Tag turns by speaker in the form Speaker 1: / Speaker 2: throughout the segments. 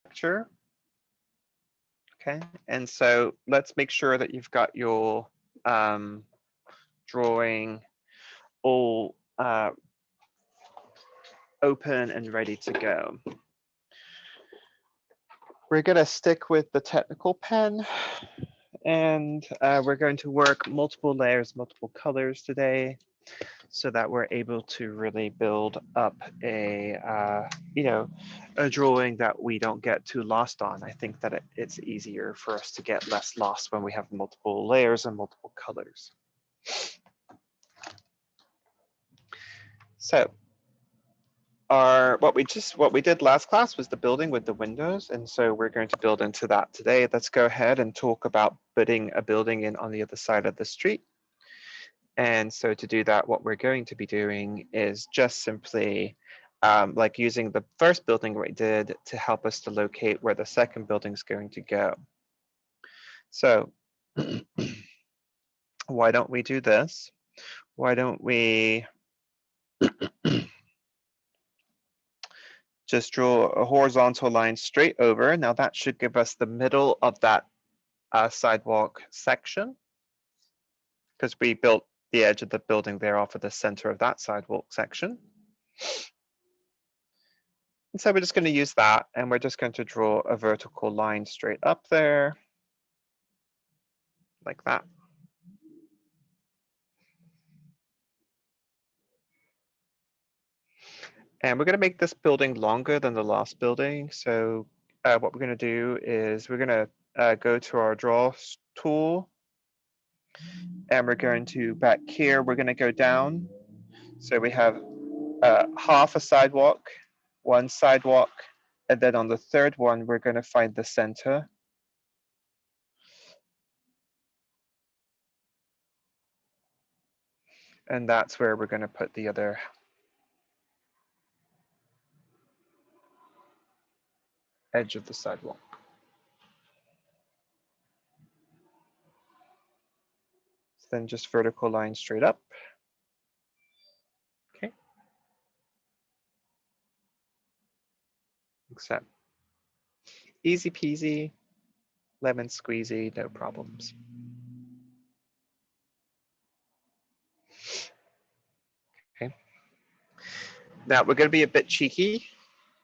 Speaker 1: structure. Okay, and so let's make sure that you've got your drawing all open and ready to go. We're going to stick with the technical pen, and we're going to work multiple layers, multiple colors today, so that we're able to really build up a a drawing that we don't get too lost on. I think that it's easier for us to get less lost when we have multiple layers and multiple colors. So what we did last class was the building with the windows, and so we're going to build into that today. Let's go ahead and talk about putting a building in on the other side of the street. And so to do that, what we're going to be doing is just simply like using the first building we did to help us to locate where the second building is going to go. So why don't we do this? Why don't we just draw a horizontal line straight over? Now that should give us the middle of that sidewalk section, because we built the edge of the building there off of the center of that sidewalk section. And so we're just going to use that, and we're just going to draw a vertical line straight up there, like that. And we're going to make this building longer than the last building. So what we're going to do is we're going to go to our draw tool, and we're going to, back here, we're going to go down. So we have half a sidewalk, one sidewalk, and then on the third one, we're going to find the center. And that's where we're going to put the other edge of the sidewalk. So then just vertical line straight up. Okay. Except easy peasy, lemon squeezy, no problems. Okay. Now we're going to be a bit cheeky.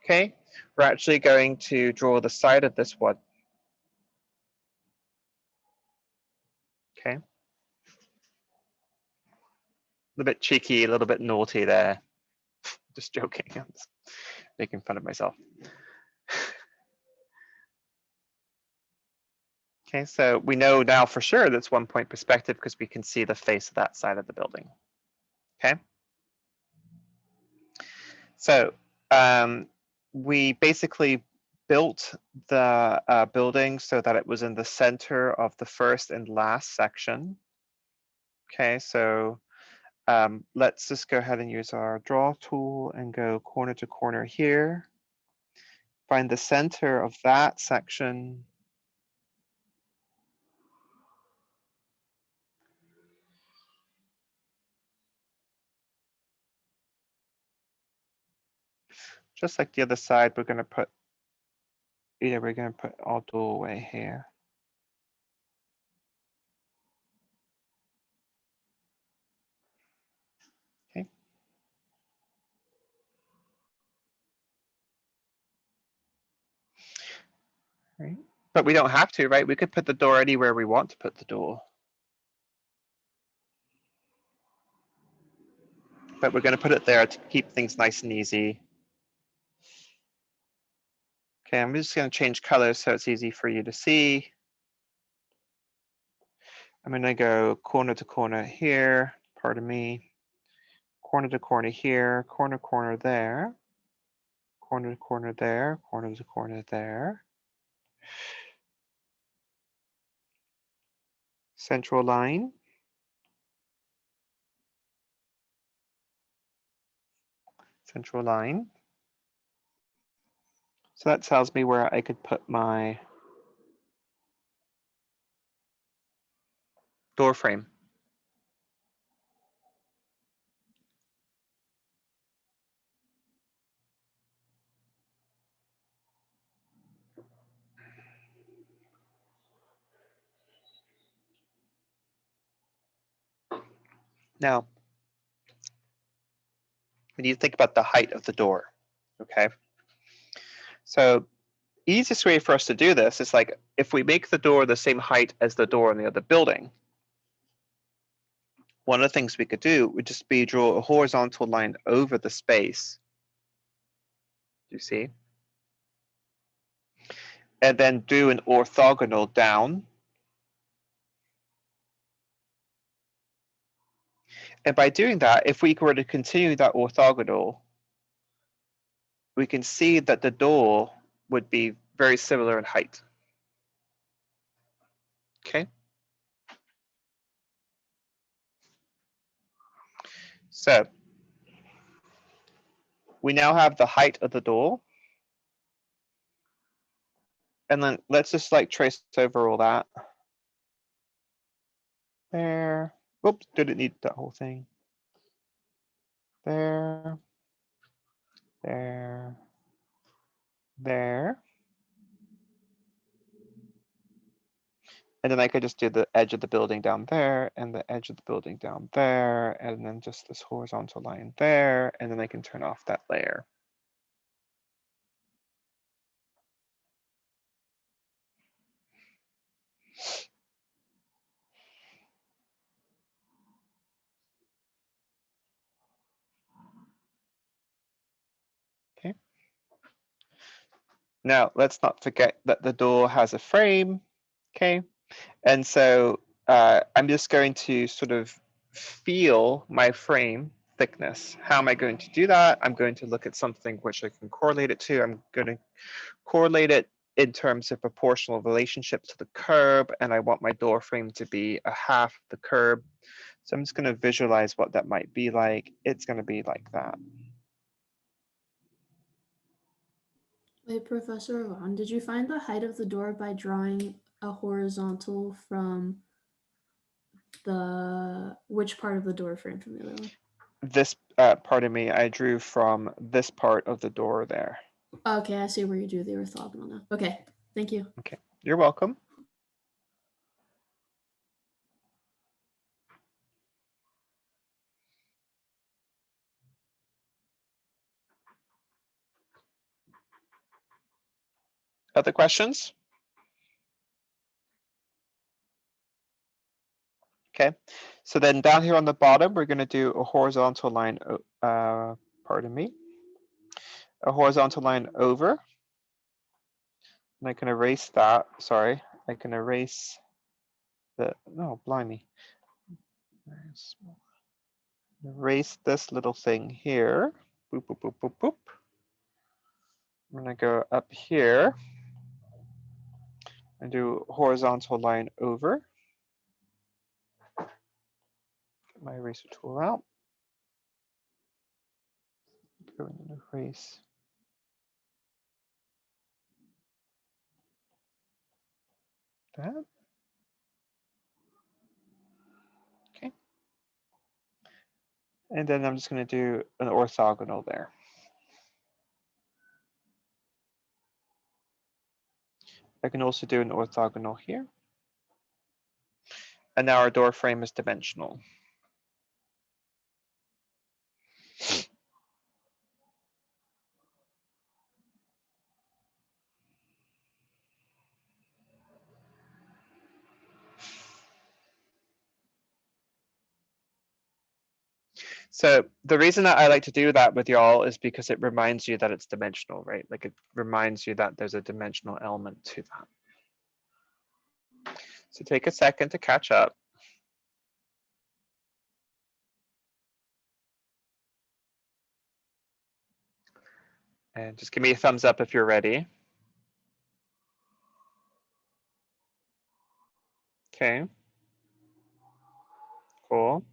Speaker 1: Okay. We're actually going to draw the side of this one. Okay. A little bit cheeky, a little bit naughty there. Just joking. I'm just making fun of myself. Okay, so we know now for sure that's 1 point perspective because we can see the face of that side of the building. Okay. So we basically built the building so that it was in the center of the first and last section. Okay, so let's just go ahead and use our draw tool and go corner to corner here. Find the center of that section. Just like the other side, we're going to put our doorway here. Okay. Right. But we don't have to, right? We could put the door anywhere we want to put the door. But we're going to put it there to keep things nice and easy. Okay, I'm just going to change colors so it's easy for you to see. I'm going to go corner to corner here, pardon me, corner to corner here, corner there, corner to corner there, corner to corner there. Central line. Central line. So that tells me where I could put my door frame. Now, we need to think about the height of the door, okay? So easiest way for us to do this is like if we make the door the same height as the door in the other building, one of the things we could do would just be draw a horizontal line over the space. Do you see? And then do an orthogonal down. And by doing that, if we were to continue that orthogonal, we can see that the door would be very similar in height. Okay. So we now have the height of the door. And then let's just like trace over all that. There. Oops, didn't need that whole thing. There. There. There. And then I could just do the edge of the building down there and the edge of the building down there, and then just this horizontal line there, and then I can turn off that layer. Okay. Now, let's not forget that the door has a frame, okay? And so I'm just going to sort of feel my frame thickness. How am I going to do that? I'm going to look at something which I can correlate it to. I'm going to correlate it in terms of proportional relationship to the curb, and I want my door frame to be a half the curb. So I'm just going to visualize what that might be like. It's going to be like that.
Speaker 2: Wait, Professor Ron, did you find the height of the door by drawing a horizontal from which part of the door frame from the other one?
Speaker 1: This part of me, I drew from this part of the door there.
Speaker 2: Okay, I see where you do the orthogonal now. Okay, thank you.
Speaker 1: Okay, you're welcome. Other questions? Okay, so then down here on the bottom, we're going to do a horizontal line, pardon me, a horizontal line over. And I can erase that, sorry, I can erase the, no, blimey. Erase this little thing here. Boop, boop, boop, boop, boop. I'm gonna go up here and do horizontal line over. Get my eraser tool out. Go and erase that. Okay. And then I'm just gonna do an orthogonal there. I can also do an orthogonal here. And now our door frame is dimensional. So the reason that I like to do that with y'all is because it reminds you that it's dimensional, right? Like it reminds you that there's a dimensional element to that. So take a second to catch up. And just give me a thumbs up if you're ready. Okay. Cool.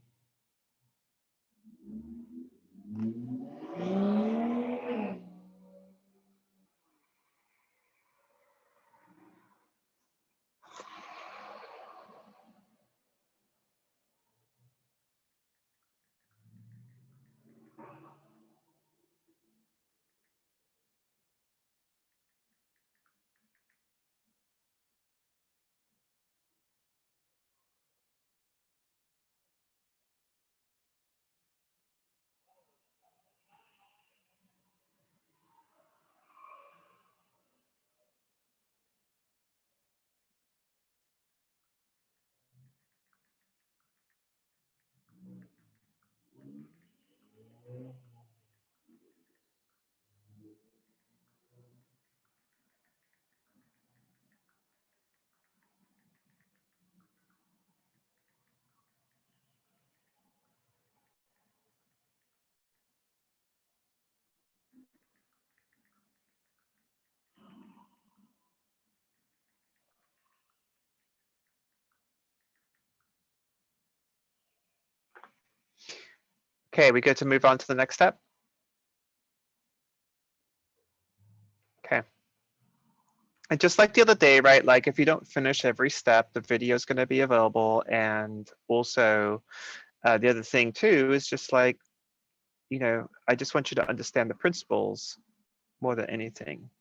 Speaker 1: Okay, we good to move on to the next step? Okay. And just like the other day, right? Like if you don't finish every step, the video is going to be available. And also the other thing too is just like, I just want you to understand the principles more than anything.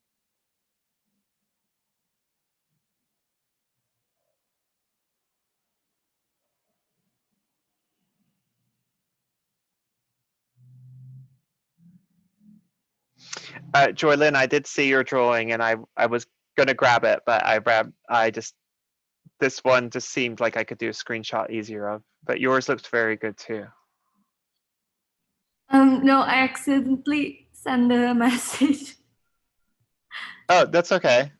Speaker 1: Joylyn, I did see your drawing and I was gonna grab it, but this one just seemed like I could do a screenshot easier of, but yours looked very good too.
Speaker 3: No, I accidentally sent a message.
Speaker 1: Oh, that's okay.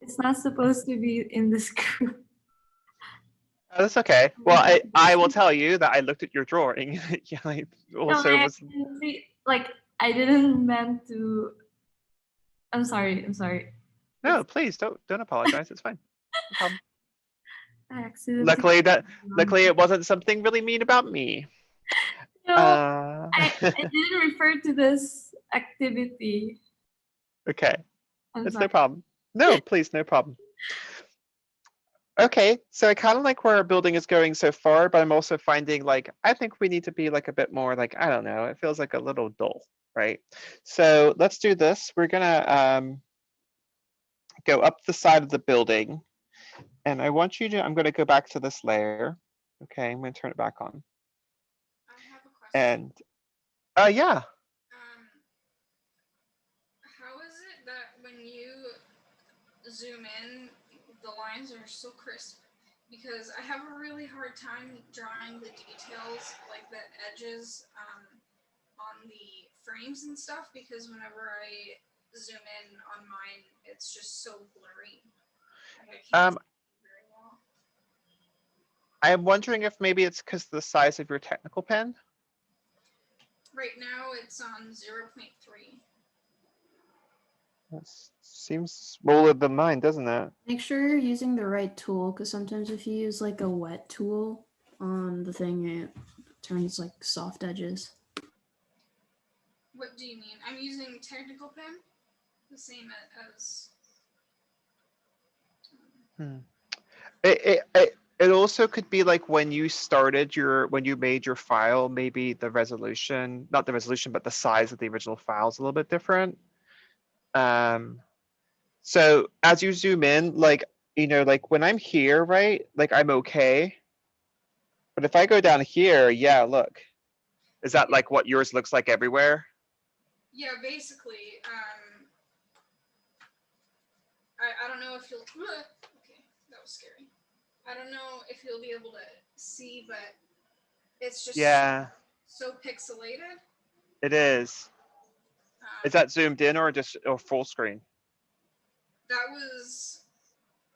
Speaker 3: It's not supposed to be in this group.
Speaker 1: Oh, that's okay. Well, I will tell you that I looked at your drawing. Yeah, I also
Speaker 3: I
Speaker 1: was.
Speaker 3: accidentally, like, I didn't meant to. I'm sorry.
Speaker 1: No, please don't apologize. It's fine. No problem.
Speaker 3: I accidentally.
Speaker 1: Luckily it wasn't something really mean about me.
Speaker 3: No, I
Speaker 1: Uh,
Speaker 3: didn't refer to this activity.
Speaker 1: okay,
Speaker 3: I'm
Speaker 1: it's
Speaker 3: sorry.
Speaker 1: no problem. No, please, no problem. Okay, so I kind of like where our building is going so far, but I'm also finding like, I think we need to be like a bit more like, I don't know, it feels like a little dull, right? So let's do this. We're gonna go up the side of the building. And I want you to, I'm gonna go back to this layer. Okay, I'm gonna turn it back on.
Speaker 4: I have a question.
Speaker 1: And yeah,
Speaker 4: How is it that when you zoom in, the lines are so crisp? Because I have a really hard time drawing the details, like the edges on the frames and stuff, because whenever I zoom in on mine, it's just so blurry. Like I can't see very well.
Speaker 1: I'm wondering if maybe it's because the size of your technical pen.
Speaker 4: Right now it's on 0.3.
Speaker 1: That seems smaller than mine, doesn't it?
Speaker 2: Make sure you're using the right tool, because sometimes if you use like a wet tool on the thing, it turns like soft edges.
Speaker 4: What do you mean? I'm using technical pen, the same as.
Speaker 1: It also could be like when you made your file, maybe the resolution, not the resolution, but the size of the original file is a little bit different. So as you zoom in, like, like when I'm here, right, like I'm okay. But if I go down here, yeah, look, is that like what yours looks like everywhere?
Speaker 4: Yeah, basically. I don't know if you'll. Okay, that was scary. I don't know if you'll be able to see, but it's just
Speaker 1: Yeah,
Speaker 4: so pixelated.
Speaker 1: it is. Is that zoomed in or just or full screen?
Speaker 4: That was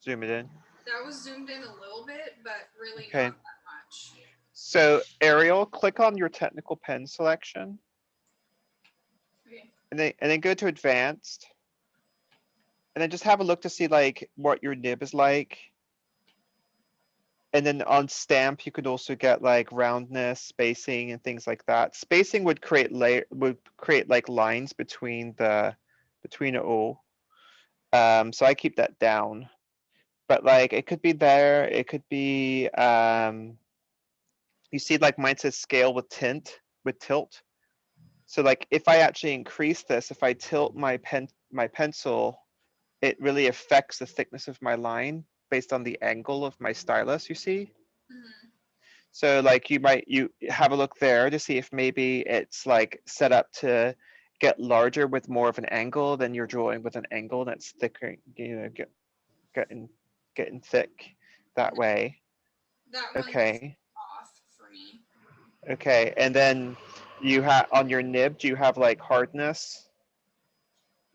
Speaker 1: Zoom it in.
Speaker 4: that was zoomed in a little bit, but really
Speaker 1: Okay.
Speaker 4: not that much.
Speaker 1: So Ariel, click on your technical pen selection.
Speaker 4: Okay.
Speaker 1: And then go to advanced. And then just have a look to see like what your nib is like. And then on stamp, you could also get like roundness, spacing, and things like that. Spacing would create like lines between it all. So I keep that down. But like it could be there, it could be you see like mine says scale with tilt. So like if I actually increase this, if I tilt my pencil, it really affects the thickness of my line based on the angle of my stylus, you see?
Speaker 4: Mm-hmm.
Speaker 1: So like you have a look there to see if maybe it's like set up to get larger with more of an angle than you're drawing with an angle that's thicker, getting thick that way.
Speaker 4: That one's
Speaker 1: Okay.
Speaker 4: off for me.
Speaker 1: Okay, and then You have on your nib, do you have like hardness?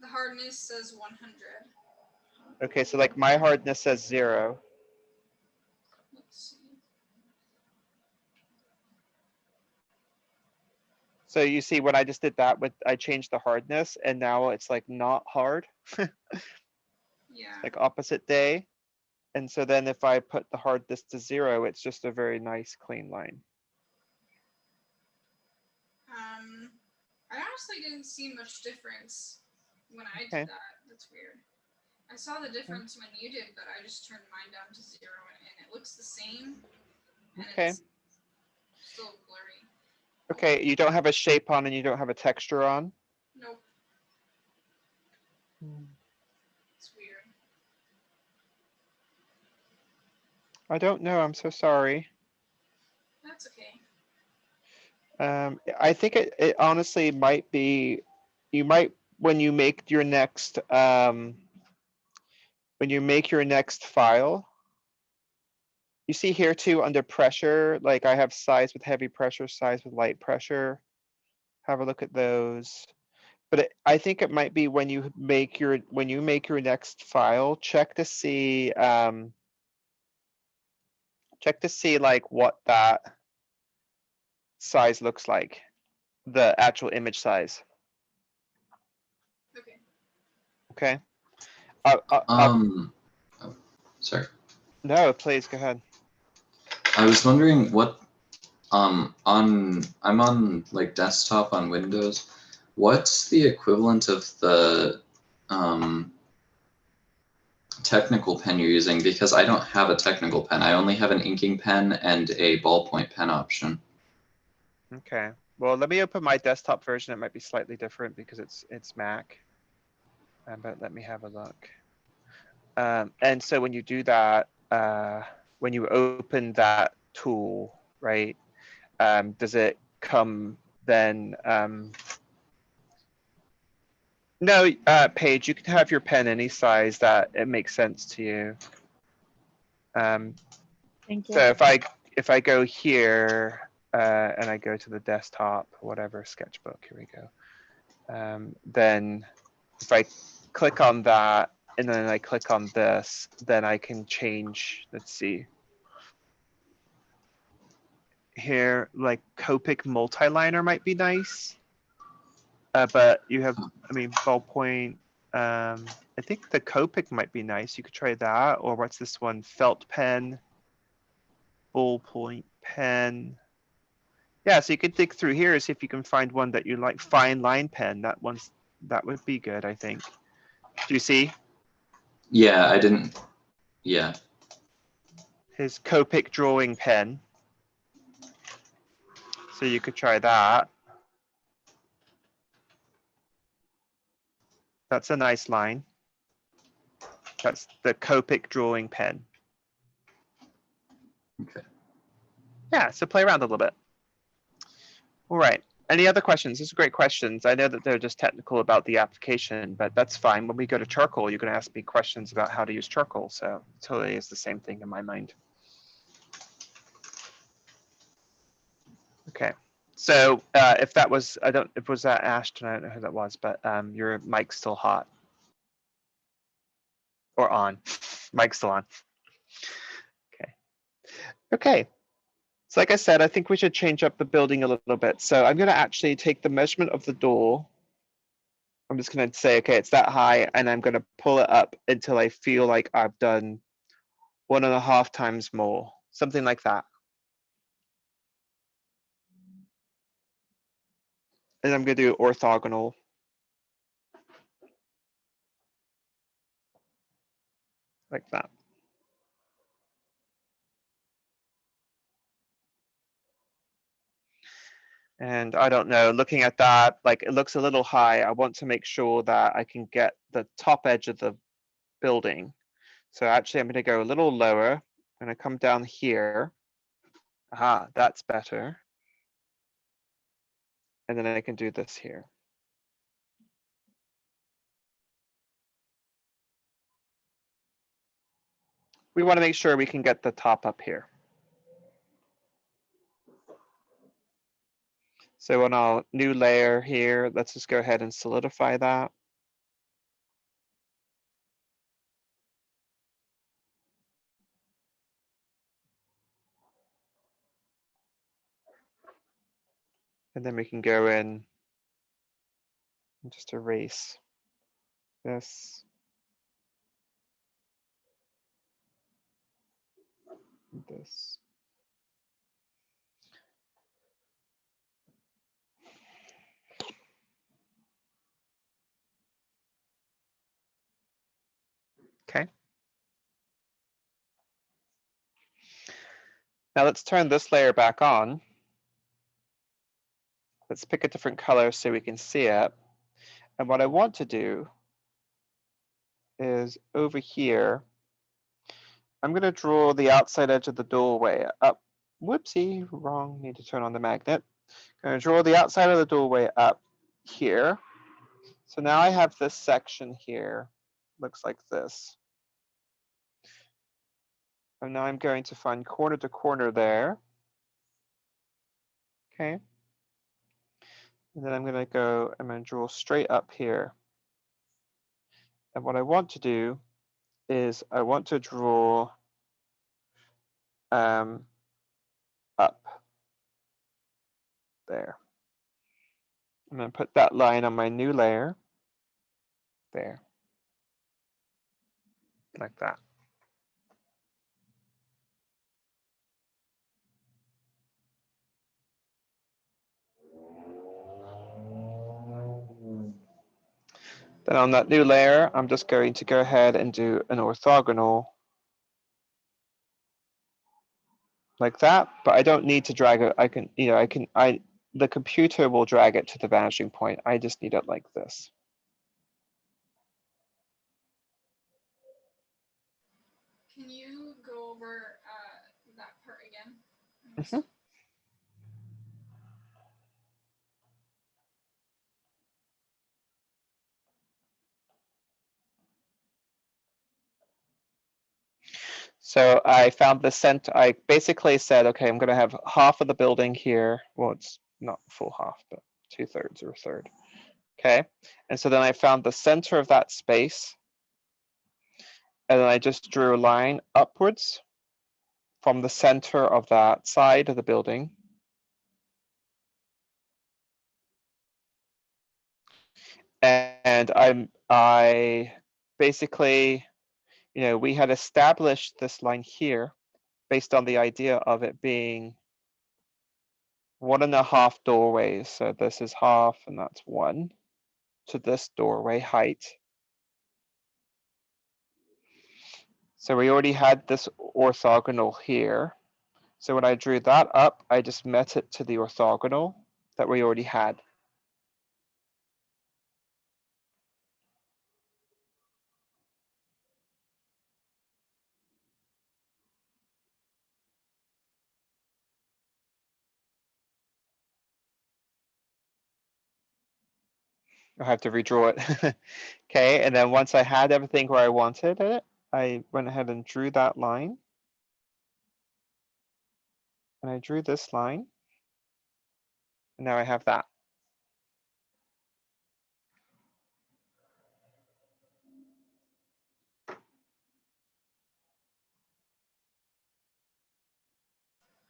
Speaker 4: The hardness says 100.
Speaker 1: Okay, so like my hardness says 0.
Speaker 4: Let's see.
Speaker 1: So you see when I just did that with, I changed the hardness and now it's like not hard,
Speaker 4: Yeah.
Speaker 1: like opposite day. And so then if I put the hardness to 0, it's just a very nice clean line.
Speaker 4: I honestly didn't see much difference when I
Speaker 1: Okay.
Speaker 4: did that. That's weird. I saw the difference when you did, but I just turned mine down to 0 and it looks the same. And
Speaker 1: Okay.
Speaker 4: it's still blurry.
Speaker 1: Okay, you don't have a shape on and you don't have a texture on?
Speaker 4: Nope. It's weird.
Speaker 1: I don't know, I'm so sorry.
Speaker 4: That's okay.
Speaker 1: I think it honestly might be, you might, when you make your next, file, you see here too, under pressure, like I have size with heavy pressure, size with light pressure. Have a look at those. But I think it might be when you make your next file, check to see like what that size looks like, the actual image size.
Speaker 4: Okay.
Speaker 1: Okay.
Speaker 5: Oh, sorry.
Speaker 1: No, please go ahead.
Speaker 5: I was wondering what I'm on like desktop on Windows. What's the equivalent of the technical pen you're using? Because I don't have a technical pen. I only have an inking pen and a ballpoint pen option.
Speaker 1: Okay. Well, let me open my desktop version. It might be slightly different because it's Mac. But let me have a look. And so when you do that, when you open that tool, right? Does it come then? No, Paige, you can have your pen any size that it makes sense to you.
Speaker 3: Thank you.
Speaker 1: So if I go here and I go to the desktop, whatever, sketchbook, here we go. Then if I click on that and then I click on this, then I can change, let's see. Here, like Copic multiliner might be nice. But you have, I mean, ballpoint, I think the Copic might be nice. You could try that, or what's this one? Felt pen, ballpoint pen. Yeah, so you could dig through here, see if you can find one that you like. Fine line pen, that would be good, I think. Do you see?
Speaker 5: Yeah, I didn't. Yeah.
Speaker 1: His Copic drawing pen. So you could try that. That's a nice line. That's the Copic drawing pen.
Speaker 5: Okay.
Speaker 1: Yeah, so play around a little bit. All right. Any other questions? These are great questions. I know that they're just technical about the application, but that's fine. When we go to charcoal, you're going to ask me questions about how to use charcoal. So it totally is the same thing in my mind. Okay. So if that was, if was that Ashton, I don't know who that was, but your mic's still hot. Or on. Mic's still on. Okay. Okay. So like I said, I think we should change up the building a little bit. So I'm going to actually take the measurement of the door. I'm just going to say, okay, it's that high, and I'm going to pull it up until I feel like I've done 1.5 times more, something like that. And I'm going to do orthogonal. Like that. And I don't know, looking at that, like it looks a little high. I want to make sure that I can get the top edge of the building. So actually I'm going to go a little lower. I'm going to come down here. Aha, that's better. And then I can do this here. We want to make sure we can get the top up here. So on our new layer here, let's just go ahead and solidify that. And then we can go in and just erase this. This. Okay. Now let's turn this layer back on. Let's pick a different color so we can see it. And what I want to do is over here, I'm going to draw the outside edge of the doorway up. Whoopsie, wrong, need to turn on the magnet. I'm going to draw the outside of the doorway up here. So now I have this section here, looks like this. And now I'm going to find corner to corner there. Okay. And then I'm going to draw straight up here. And what I want to do is I want to draw up there. I'm going to put that line on my new layer there, like that. Then on that new layer, I'm just going to go ahead and do an orthogonal like that, but I don't need to drag it. I can, the computer will drag it to the vanishing point. I just need it like this.
Speaker 4: Can you go over that part again?
Speaker 1: Mhm. So I found the center. I basically said, okay, I'm going to have half of the building here. Well, it's not full half, but 2/3 or a third. Okay. And so then I found the center of that space. And then I just drew a line upwards from the center of that side of the building. And I basically, we had established this line here based on the idea of it being 1.5 doorways. So this is half and that's 1 to this doorway height. So we already had this orthogonal here. So when I drew that up, I just met it to the orthogonal that we already had. I have to redraw it. Okay, and then once I had everything where I wanted it, I went ahead and drew that line. And I drew this line. And now I have that.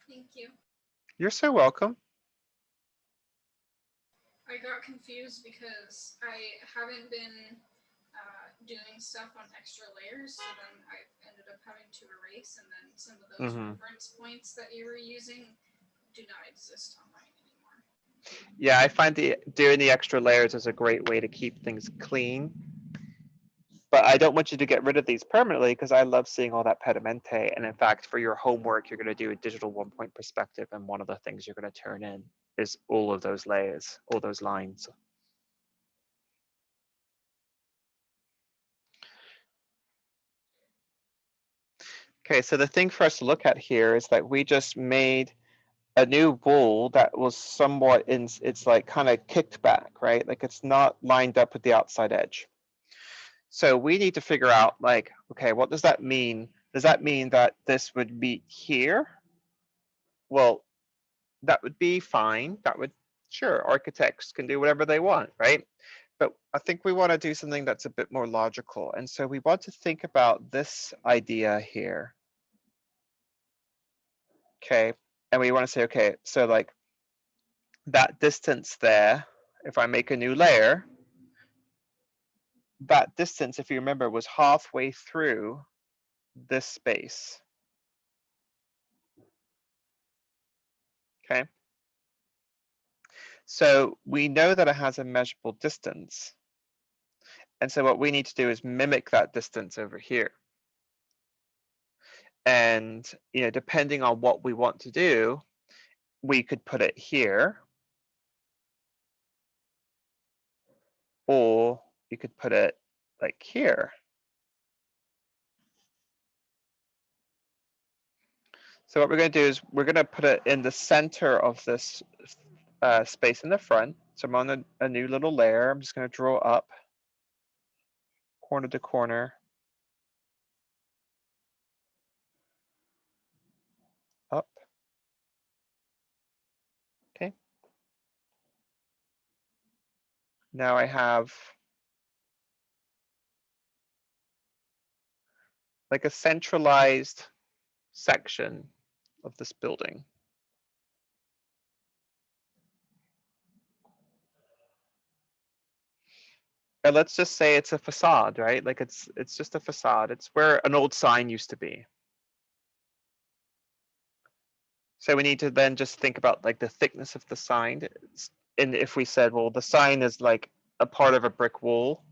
Speaker 4: Thank you.
Speaker 1: You're so welcome.
Speaker 4: I got confused because I haven't been doing stuff on extra layers, so then I ended up having to erase, and then some of those reference points that you were using do not exist on mine anymore.
Speaker 1: Yeah, I find doing the extra layers is a great way to keep things clean. But I don't want you to get rid of these permanently because I love seeing all that pedamente. And in fact, for your homework, you're going to do a digital 1-point perspective. And one of the things you're going to turn in is all of those layers, all those lines. Okay, so the thing for us to look at here is that we just made a new wall that was somewhat it's like kind of kicked back, right? Like it's not lined up with the outside edge. So we need to figure out like, okay, what does that mean? Does that mean that this would be here? Well, that would be fine. That would Sure, architects can do whatever they want, right? But I think we want to do something that's a bit more logical. And so we want to think about this idea here. Okay, and we want to say, okay, so like that distance there, if I make a new layer, that distance, if you remember, was halfway through this space. Okay. So we know that it has a measurable distance. And so what we need to do is mimic that distance over here. And, you know, depending on what we want to do, we could put it here, or you could put it like here. So what we're going to do is we're going to put it in the center of this space in the front. So I'm on a new little layer. I'm just going to draw up corner to corner. Up. Okay. Now I have like a centralized section of this building. And let's just say it's a facade, right? Like it's just a facade. It's where an old sign used to be. So we need to then just think about like the thickness of the sign. And if we said, well, the sign is like a part of a brick wall,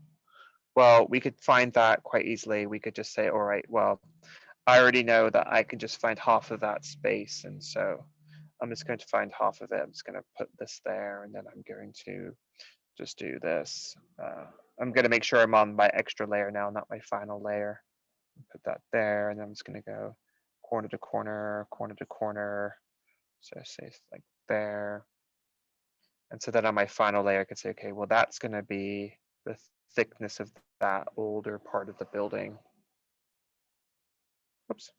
Speaker 1: well, we could find that quite easily. We could just say, all right, well, I already know that I can just find half of that space. And so I'm just going to find half of it. I'm just going to put this there, and then I'm going to just do this. I'm going to make sure I'm on my extra layer now, not my final layer. Put that there, and then I'm just going to go corner to corner, corner to corner. So say it's like there. And so then on my final layer, I could say, okay, well, that's going to be the thickness of that older part of the building. Oops.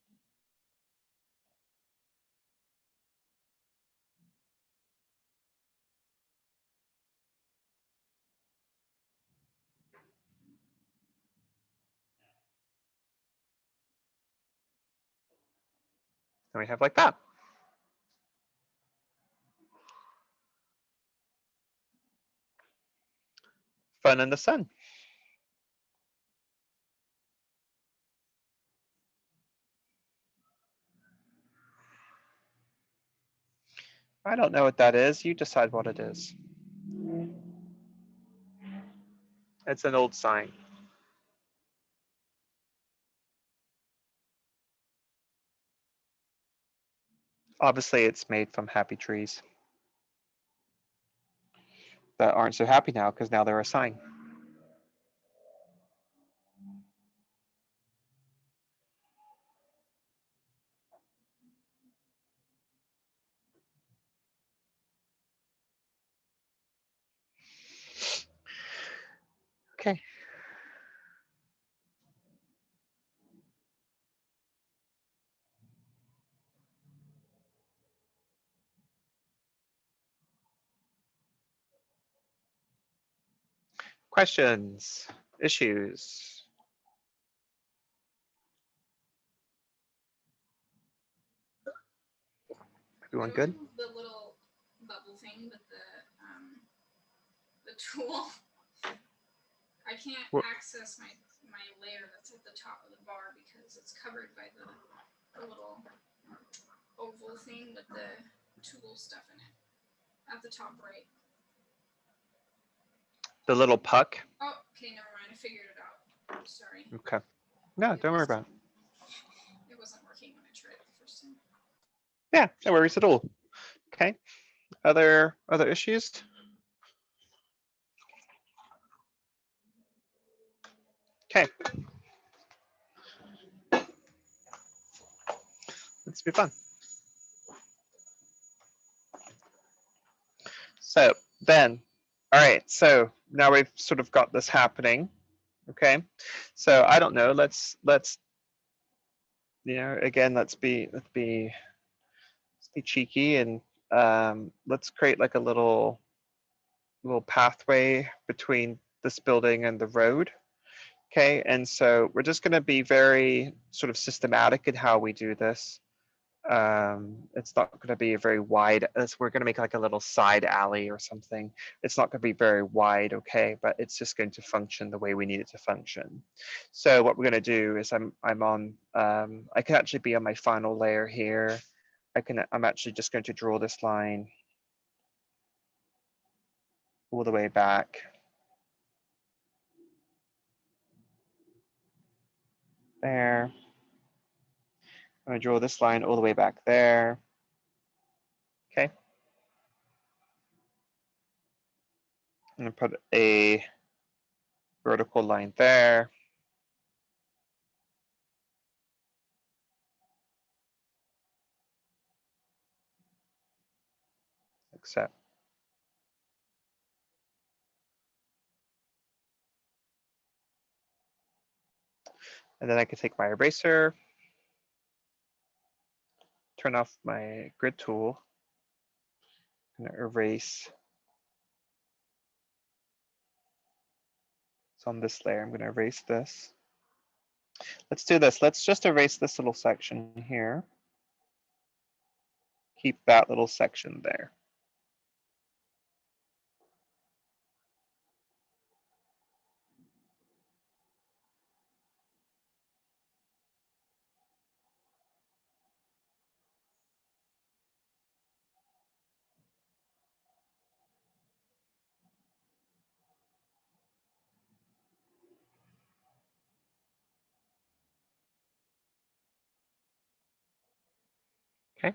Speaker 1: And we have like that. Fun in the sun. I don't know what that is. You decide what it is. It's an old sign. Obviously, it's made from happy trees that aren't so happy now because now they're a sign. Okay. Questions, issues? Everyone good?
Speaker 4: The little bubble thing with the tool. I can't
Speaker 1: What?
Speaker 4: access my layer that's at the top of the bar because it's covered by the little oval thing with the tool stuff in it at the top right.
Speaker 1: The little puck?
Speaker 4: Oh, okay, never mind. I figured it out. Sorry.
Speaker 1: Okay. No, don't worry about it.
Speaker 4: It wasn't working when I tried it the first time.
Speaker 1: Yeah, no worries at all. Okay. Other issues? Okay. Let's be fun. So then, all right, so now we've sort of got this happening. Okay. So I don't know, let's you know, again, let's be cheeky and let's create like a little little pathway between this building and the road. Okay, and so we're just going to be very sort of systematic in how we do this. It's not going to be a very wide, we're going to make like a little side alley or something. It's not going to be very wide, okay, but it's just going to function the way we need it to function. So what we're going to do is I'm on, I can actually be on my final layer here. I'm actually just going to draw this line all the way back. There. I'm going to draw this line all the way back there. Okay. I'm going to put a vertical line there. Except. And then I can take my eraser, turn off my grid tool, I'm going to erase. So on this layer, I'm going to erase this. Let's do this. Let's just erase this little section here. Keep that little section there. Okay.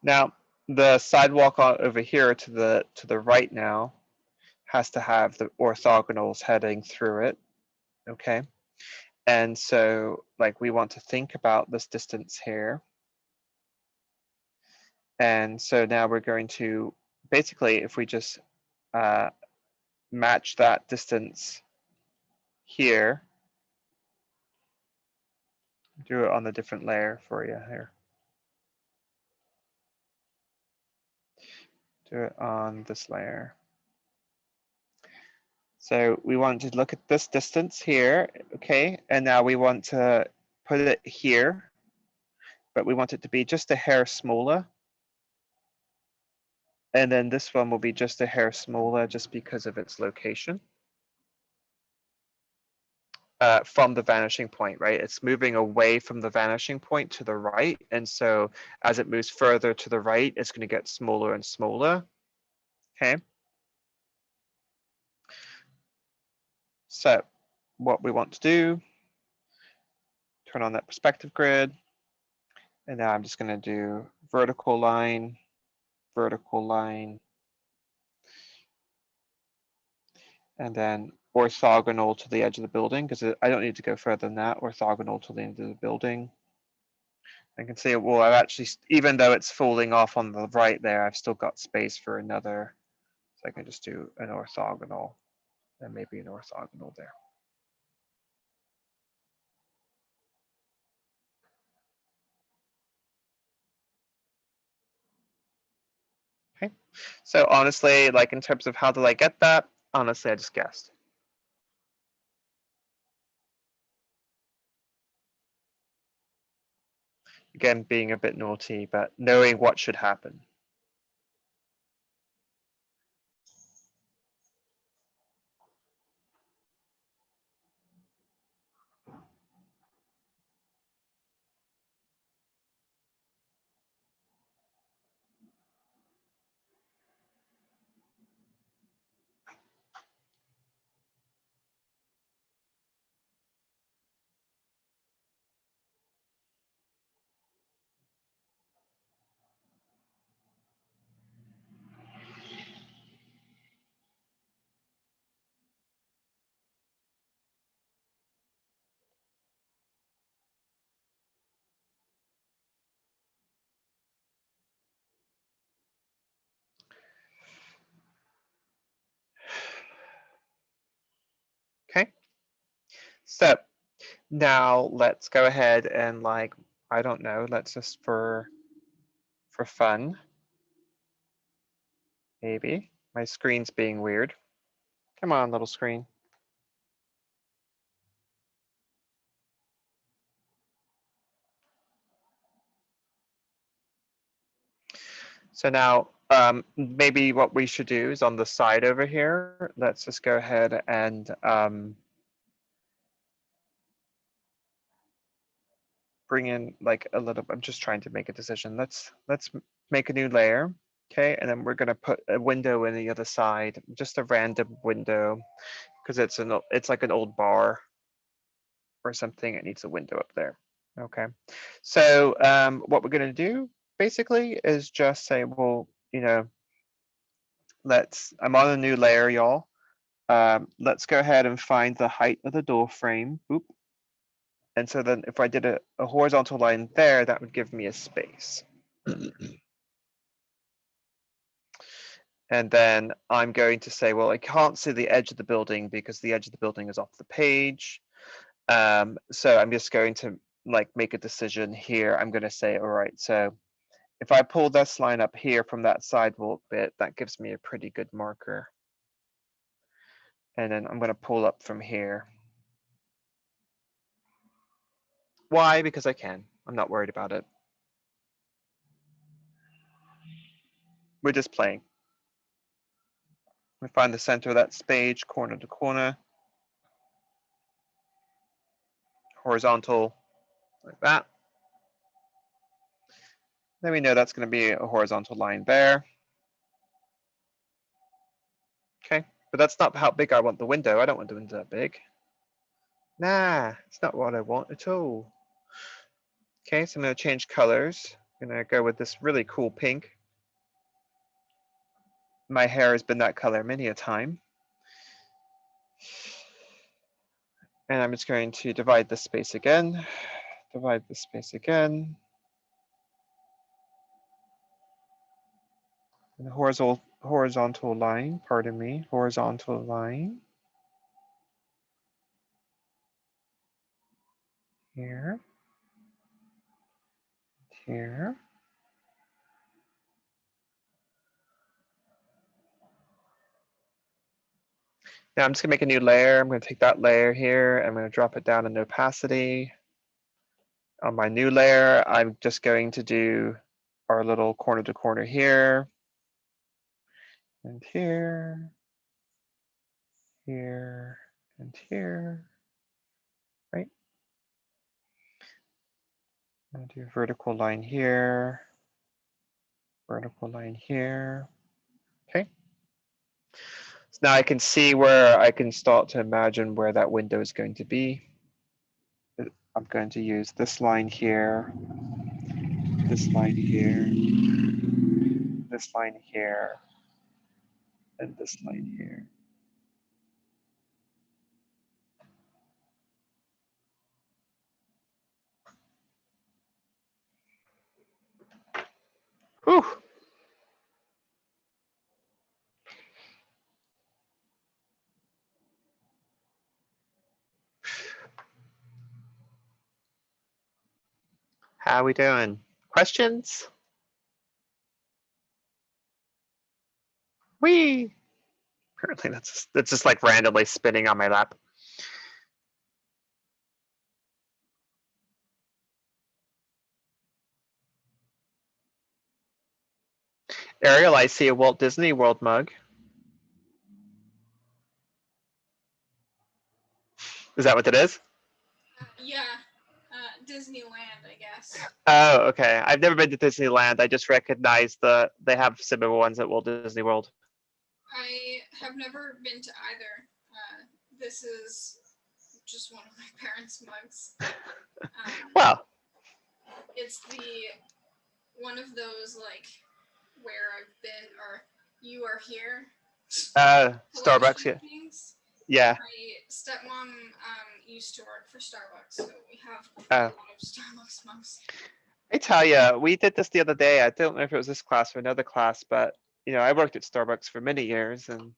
Speaker 1: Now, the sidewalk over here to the right now has to have the orthogonals heading through it. Okay. And so like we want to think about this distance here. And so now we're going to basically, if we just match that distance here, do it on a different layer for you here. Do it on this layer. So we want to look at this distance here, okay? And now we want to put it here, but we want it to be just a hair smaller. And then this one will be just a hair smaller just because of its location. From the vanishing point, right? It's moving away from the vanishing point to the right. And so as it moves further to the right, it's going to get smaller and smaller. Okay. So what we want to do, turn on that perspective grid. And now I'm just going to do vertical line, and then orthogonal to the edge of the building, because I don't need to go further than that, orthogonal to the end of the building. I can see, well, I've actually, even though it's falling off on the right there, I've still got space for another. So I can just do an orthogonal and maybe an orthogonal there. Okay, so honestly, like in terms of how did I get that? Honestly, I just guessed. Again, being a bit naughty, but knowing what should happen. Okay, so Now let's go ahead and like, I don't know, let's just for fun. Maybe my screen's being weird. Come on, little screen. So now maybe what we should do is on the side over here, let's just go ahead and bring in like a little, I'm just trying to make a decision. Let's make a new layer. Okay, and then we're gonna put a window in the other side, just a random window, because it's like an old bar or something. It needs a window up there. Okay, so what we're gonna do basically is just say, well, you know, I'm on a new layer, y'all. Let's go ahead and find the height of the door frame. Boop. And so then if I did a horizontal line there, that would give me a space. And then I'm going to say, well, I can't see the edge of the building because the edge of the building is off the page. So I'm just going to like make a decision here. I'm going to say, all right, so if I pull this line up here from that sidewalk bit, that gives me a pretty good marker. And then I'm going to pull up from here. Why? Because I can. I'm not worried about it. We're just playing. We find the center of that space, corner to corner. Horizontal, like that. Then we know that's going to be a horizontal line there. Okay, but that's not how big I want the window. I don't want the window that big. Nah, it's not what I want at all. Okay, so I'm going to change colors. I'm going to go with this really cool pink. My hair has been that color many a time. And I'm just going to divide the space again. Divide the space again. And horizontal line, pardon me, horizontal line. Here. Here. Now I'm just gonna make a new layer. I'm gonna take that layer here. I'm gonna drop it down in opacity. On my new layer, I'm just going to do our little corner to corner here. And here. Here. And here. Right? I'm gonna do a vertical line here. Vertical line here. Okay. So now I can see where I can start to imagine where that window is going to be. I'm going to use this line here, this line here, this line here, and this line here. Whew. How we doing? Questions? Whee! Apparently that's just like randomly spinning on my lap. Ariel, I see a Walt Disney World mug. Is that what it is?
Speaker 4: Yeah, Disneyland, I guess.
Speaker 1: Oh, okay. I've never been to Disneyland. I just recognize they have similar ones at Walt Disney World.
Speaker 4: I have never been to either. This is just one of my parents' mugs.
Speaker 1: Well,
Speaker 4: It's one of those like where I've been or you are here.
Speaker 1: Starbucks, yeah.
Speaker 4: Things.
Speaker 1: Yeah.
Speaker 4: My stepmom used to work for Starbucks, so we have
Speaker 1: Oh.
Speaker 4: a lot of Starbucks mugs.
Speaker 1: I tell you, we did this the other day. I don't know if it was this class or another class, but you know, I worked at Starbucks for many years, and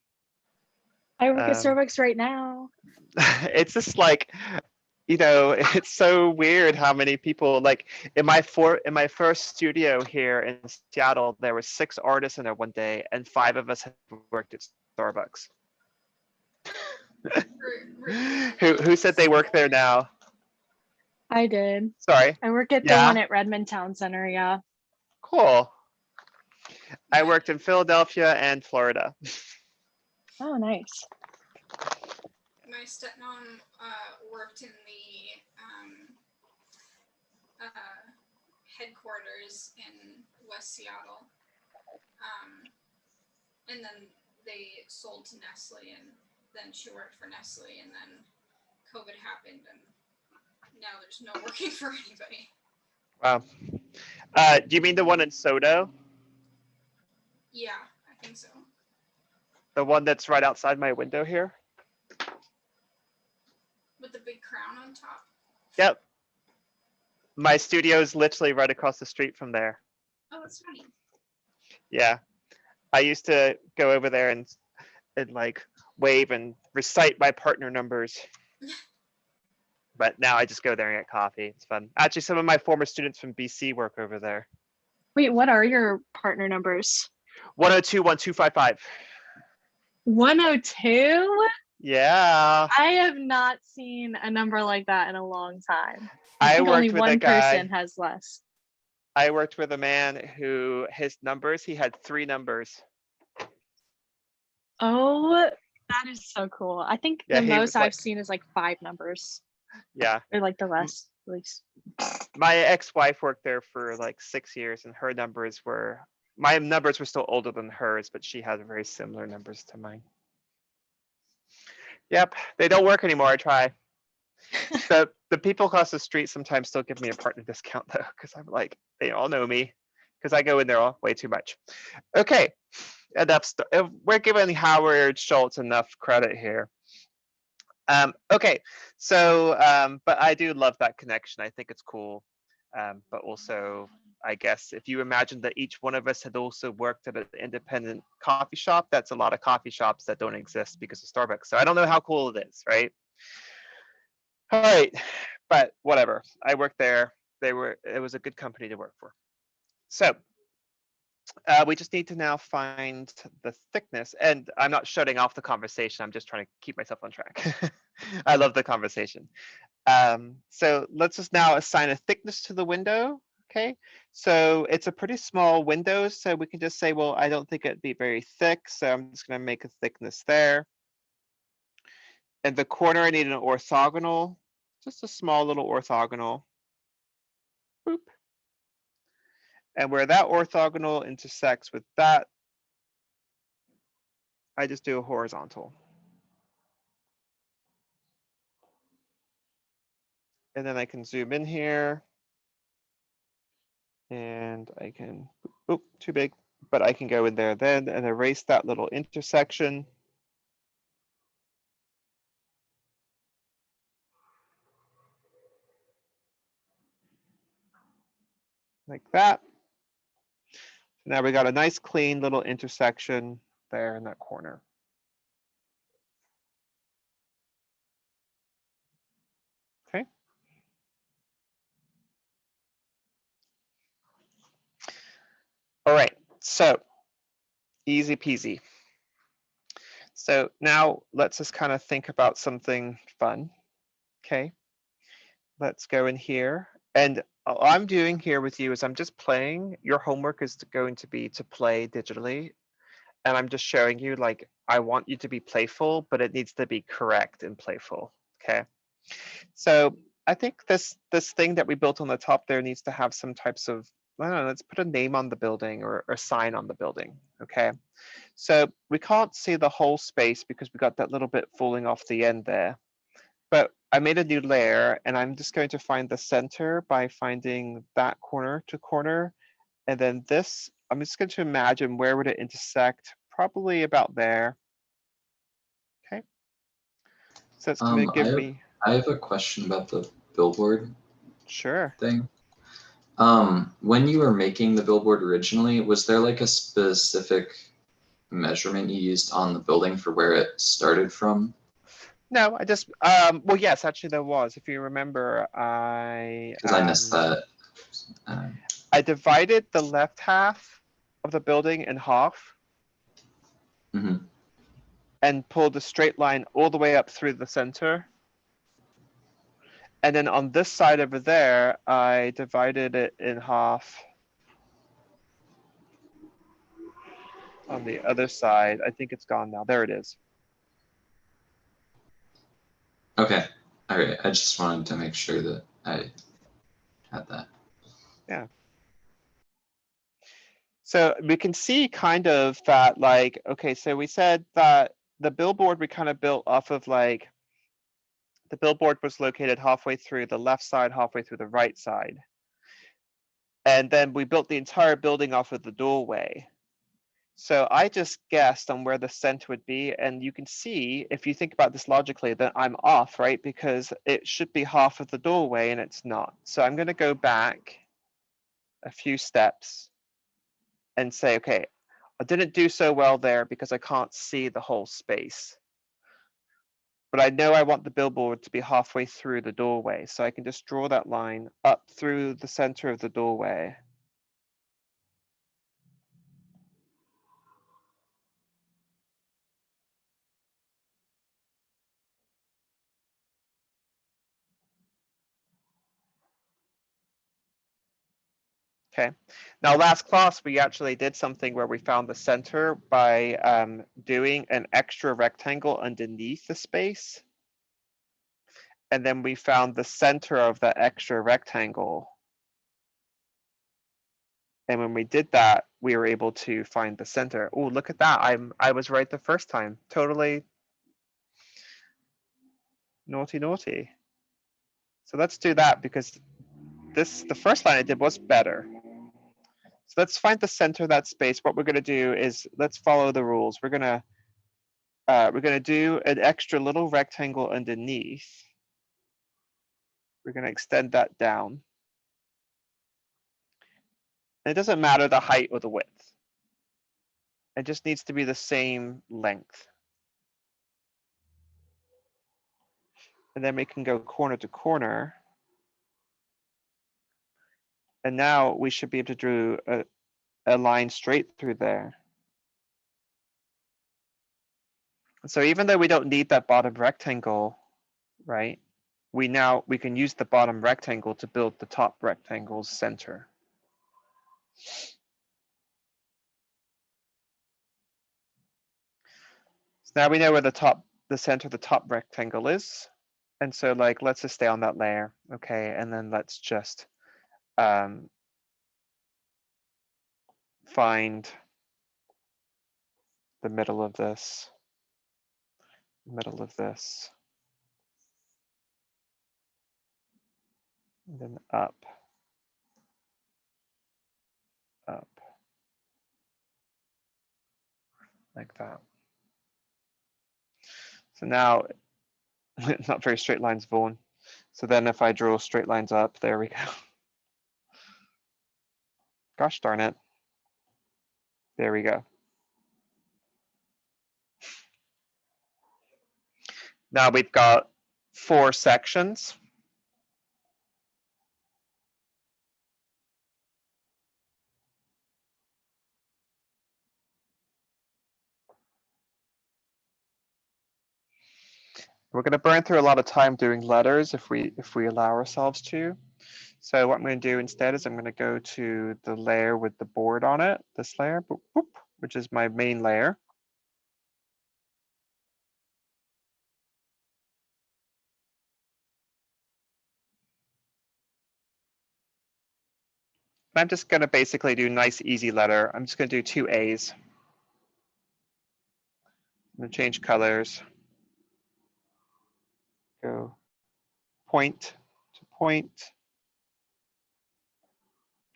Speaker 6: I work at Starbucks right now.
Speaker 1: it's just like, you know, it's so weird how many people like in my first studio here in Seattle, there were 6 artists in there one day, and 5 of us had worked at Starbucks. Who said they work there now?
Speaker 6: I did.
Speaker 1: Sorry.
Speaker 6: I work at the
Speaker 1: Yeah?
Speaker 6: one at Redmond Town Center. Yeah.
Speaker 1: Cool. I worked in Philadelphia and Florida.
Speaker 6: Oh, nice.
Speaker 4: My stepmom worked in the headquarters in West Seattle, and then they sold to Nestle, and then she worked for Nestle, and then COVID happened, and now there's no working for anybody.
Speaker 1: Wow. Do you mean the one in Sodo?
Speaker 4: Yeah, I think so.
Speaker 1: The one that's right outside my window here?
Speaker 4: With the big crown on top.
Speaker 1: Yep. My studio is literally right across the street from there.
Speaker 4: Oh, that's funny.
Speaker 1: Yeah. I used to go over there and like wave and recite my partner numbers. But now I just go there and get coffee. It's fun. Actually, some of my former students from BC work over there.
Speaker 6: Wait, what are your partner numbers?
Speaker 1: 102, 1255.
Speaker 6: 102?
Speaker 1: Yeah.
Speaker 6: I have not seen a number like that in a long time.
Speaker 1: I
Speaker 6: think only
Speaker 1: worked with a
Speaker 6: one
Speaker 1: guy.
Speaker 6: person has less.
Speaker 1: I worked with a man who his numbers, he had 3 numbers.
Speaker 6: Oh, that is so cool. I think
Speaker 1: Yeah,
Speaker 6: the
Speaker 1: he was
Speaker 6: most I've
Speaker 1: like-
Speaker 6: seen is like 5 numbers,
Speaker 1: Yeah.
Speaker 6: or like the less, at least.
Speaker 1: My ex-wife worked there for like 6 years, and her numbers were, my numbers were still older than hers, but she had very similar numbers to mine. Yep, they don't work anymore. I try. The people across the street sometimes still give me a partner discount though, because I'm like, they all know me, because I go in there all way too much. Okay, enough. We're giving Howard Schultz enough credit here. Okay, so but I do love that connection. I think it's cool. But also, I guess if you imagine that each one of us had also worked at an independent coffee shop, that's a lot of coffee shops that don't exist because of Starbucks. So I don't know how cool it is, right? All right, but whatever. I worked there. It was a good company to work for. So we just need to now find the thickness, and I'm not shutting off the conversation. I'm just trying to keep myself on track. I love the conversation. So let's just now assign a thickness to the window. Okay, so it's a pretty small window, so we can just say, well, I don't think it'd be very thick, so I'm just going to make a thickness there. And the corner, I need an orthogonal, just a small little orthogonal. Boop. And where that orthogonal intersects with that, I just do a horizontal. And then I can zoom in here. And I can, oop, too big, but I can go in there then and erase that little intersection. Like that. Now we got a nice clean little intersection there in that corner. Okay. All right, so easy peasy. So now let's just kind of think about something fun. Okay, let's go in here. And all I'm doing here with you is I'm just playing. Your homework is going to be to play digitally. And I'm just showing you, like, I want you to be playful, but it needs to be correct and playful. Okay. So I think this thing that we built on the top there needs to have some types of, I don't know, let's put a name on the building or a sign on the building. Okay. So we can't see the whole space because we got that little bit falling off the end there. But I made a new layer, and I'm just going to find the center by finding that corner to corner. And then this, I'm just going to imagine where would it intersect, probably about there. Okay. So it's going to give me.
Speaker 5: I have a question about the billboard
Speaker 1: Sure.
Speaker 5: thing. When you were making the billboard originally, was there like a specific measurement you used on the building for where it started from?
Speaker 1: No, I just, well, yes, actually there was. If you remember,
Speaker 5: Because I missed that.
Speaker 1: I divided the left half of the building in half
Speaker 5: Mhm.
Speaker 1: and pulled a straight line all the way up through the center. And then on this side over there, I divided it in half. On the other side, I think it's gone now. There it is.
Speaker 5: Okay. All right. I just wanted to make sure that I had that.
Speaker 1: So we can see kind of that, like, okay, so we said that the billboard we kind of built off of like, the billboard was located halfway through the left side, halfway through the right side. And then we built the entire building off of the doorway. So I just guessed on where the center would be. And you can see, if you think about this logically, that I'm off, right? Because it should be half of the doorway and it's not. So I'm going to go back a few steps and say, okay, I didn't do so well there because I can't see the whole space. But I know I want the billboard to be halfway through the doorway. So I can just draw that line up through the center of the doorway. Okay, now last class, we actually did something where we found the center by doing an extra rectangle underneath the space. And then we found the center of that extra rectangle. And when we did that, we were able to find the center. Oh, look at that. I was right the first time. Totally naughty, naughty. So let's do that because the first line I did was better. So let's find the center of that space. What we're going to do is let's follow the rules. We're going to do an extra little rectangle underneath. We're going to extend that down. And it doesn't matter the height or the width. It just needs to be the same length. And then we can go corner to corner. And now we should be able to draw a line straight through there. So even though we don't need that bottom rectangle, right? We can use the bottom rectangle to build the top rectangle's center. So now we know where the center of the top rectangle is. And so like, let's just stay on that layer. Okay, and then let's just find the middle of this, and then up, like that. So now, not very straight lines, Vaughan. So then if I draw straight lines up, there we go. Gosh darn it. There we go. Now we've got 4 sections. We're going to burn through a lot of time doing letters if we allow ourselves to. So what I'm going to do instead is I'm going to go to the layer with the board on it, this layer, boop, boop, which is my main layer. I'm just going to basically do nice, easy letter. I'm just going to do 2 A's. I'm going to change colors. Go point to point,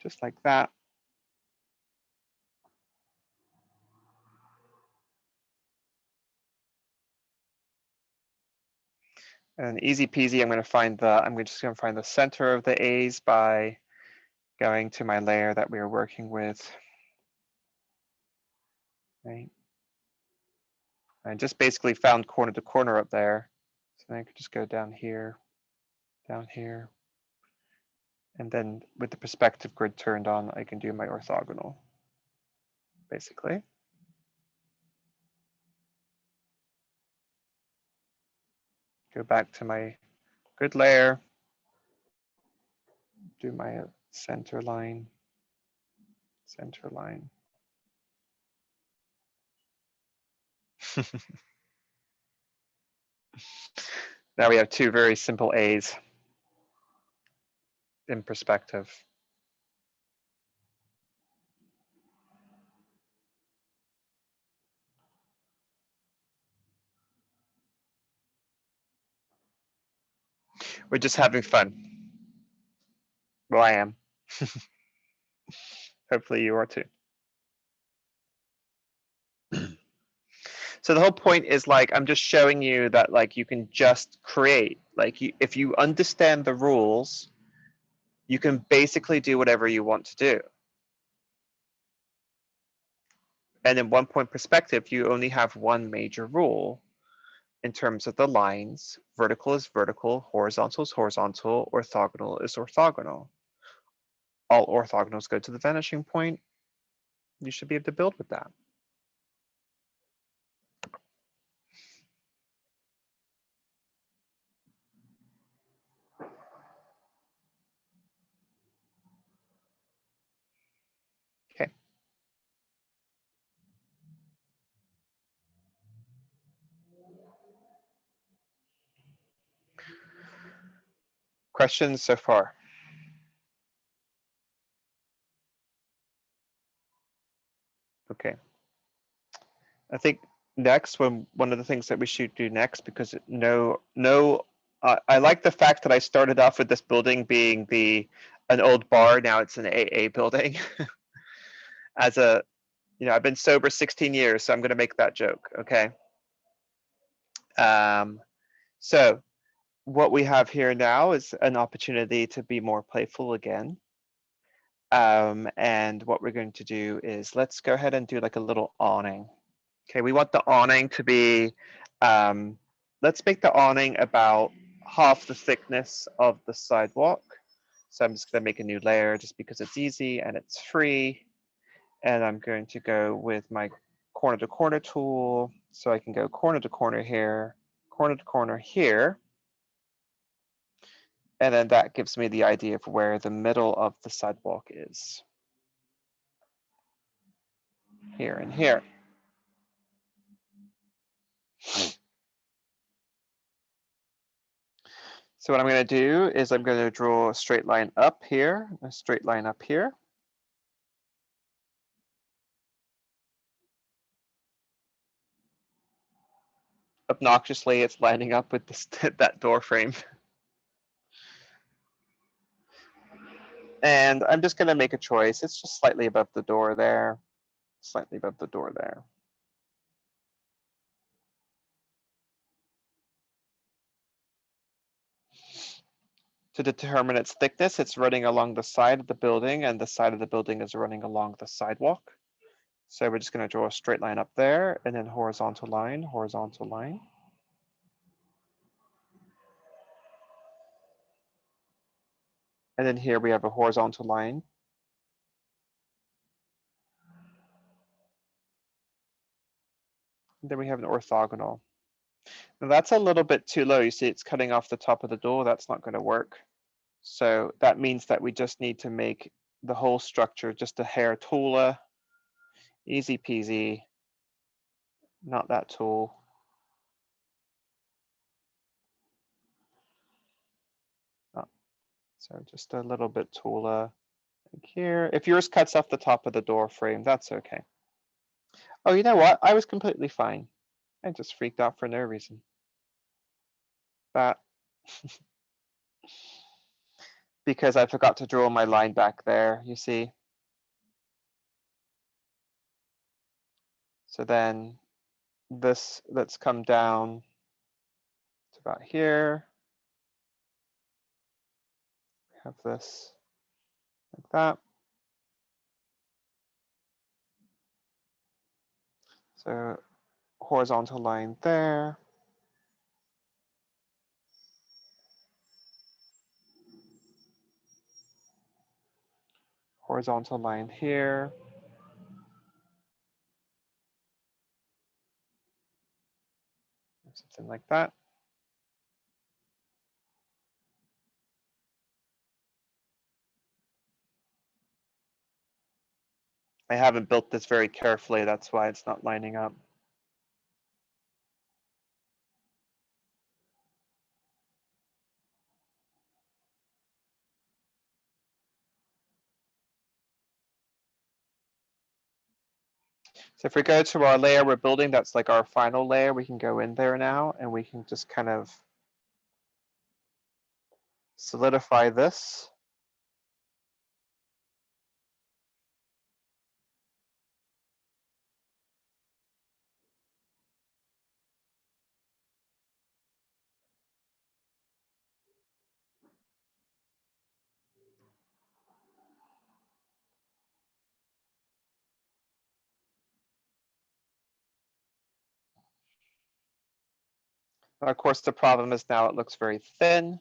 Speaker 1: just like that. And easy peasy, I'm just going to find the center of the A's by going to my layer that we are working with. Right. I just basically found corner to corner up there. So then I could just go down here, and then with the perspective grid turned on, I can do my orthogonal, basically. Go back to my grid layer, do my center line. Now we have two very simple A's in perspective. We're just having fun. Well, I am. Hopefully you are too. So the whole point is like, I'm just showing you that like you can just create, like if you understand the rules, you can basically do whatever you want to do. And in 1-point perspective, you only have one major rule in terms of the lines. Vertical is vertical, horizontal is horizontal, orthogonal is orthogonal. All orthogonals go to the vanishing point. You should be able to build with that. Okay. Questions so far? Okay. I think next, one of the things that we should do next, because I like the fact that I started off with this building being an old bar. Now it's an AA building. As a, I've been sober 16 years, so I'm going to make that joke. Okay. So what we have here now is an opportunity to be more playful again. And what we're going to do is let's go ahead and do like a little awning. Okay, we want the awning to be, let's make the awning about half the thickness of the sidewalk. So I'm just going to make a new layer just because it's easy and it's free. And I'm going to go with my corner to corner tool. So I can go corner to corner here, corner to corner here. And then that gives me the idea of where the middle of the sidewalk is. Here and here. So what I'm going to do is I'm going to draw a straight line up here, a straight line up here. Obnoxiously, it's lining up with this, that door frame. And I'm just going to make a choice. It's just slightly above the door there, slightly above the door there. To determine its thickness, it's running along the side of the building, and the side of the building is running along the sidewalk. So we're just going to draw a straight line up there, and then horizontal line, horizontal line. And then here we have a horizontal line. And then we have an orthogonal. Now that's a little bit too low. You see it's cutting off the top of the door. That's not going to work. So that means that we just need to make the whole structure just a hair taller. Easy peasy. Not that tall. Oh, so just a little bit taller. Like here. If yours cuts off the top of the door frame, that's okay. Oh, you know what? I was completely fine. I just freaked out for no reason. That. Because I forgot to draw my line back there, you see. So then this, let's come down to about here. We have this like that. So horizontal line there. horizontal line here. Something like that. I haven't built this very carefully, that's why it's not lining up. So if we go to our layer we're building, that's like our final layer, we can go in there now and we can just kind of solidify this. Of course, the problem is now it looks very thin.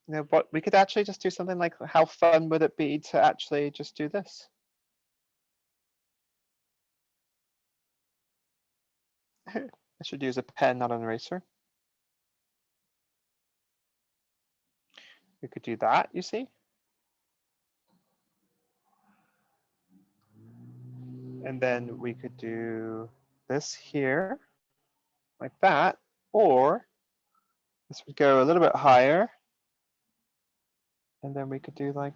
Speaker 1: You know what, we could actually just do something like, how fun would it be to actually just do this? I should use a pen, not an eraser. We could do that, you see? And then we could do this here, like that, or this would go a little bit higher. And then we could do like,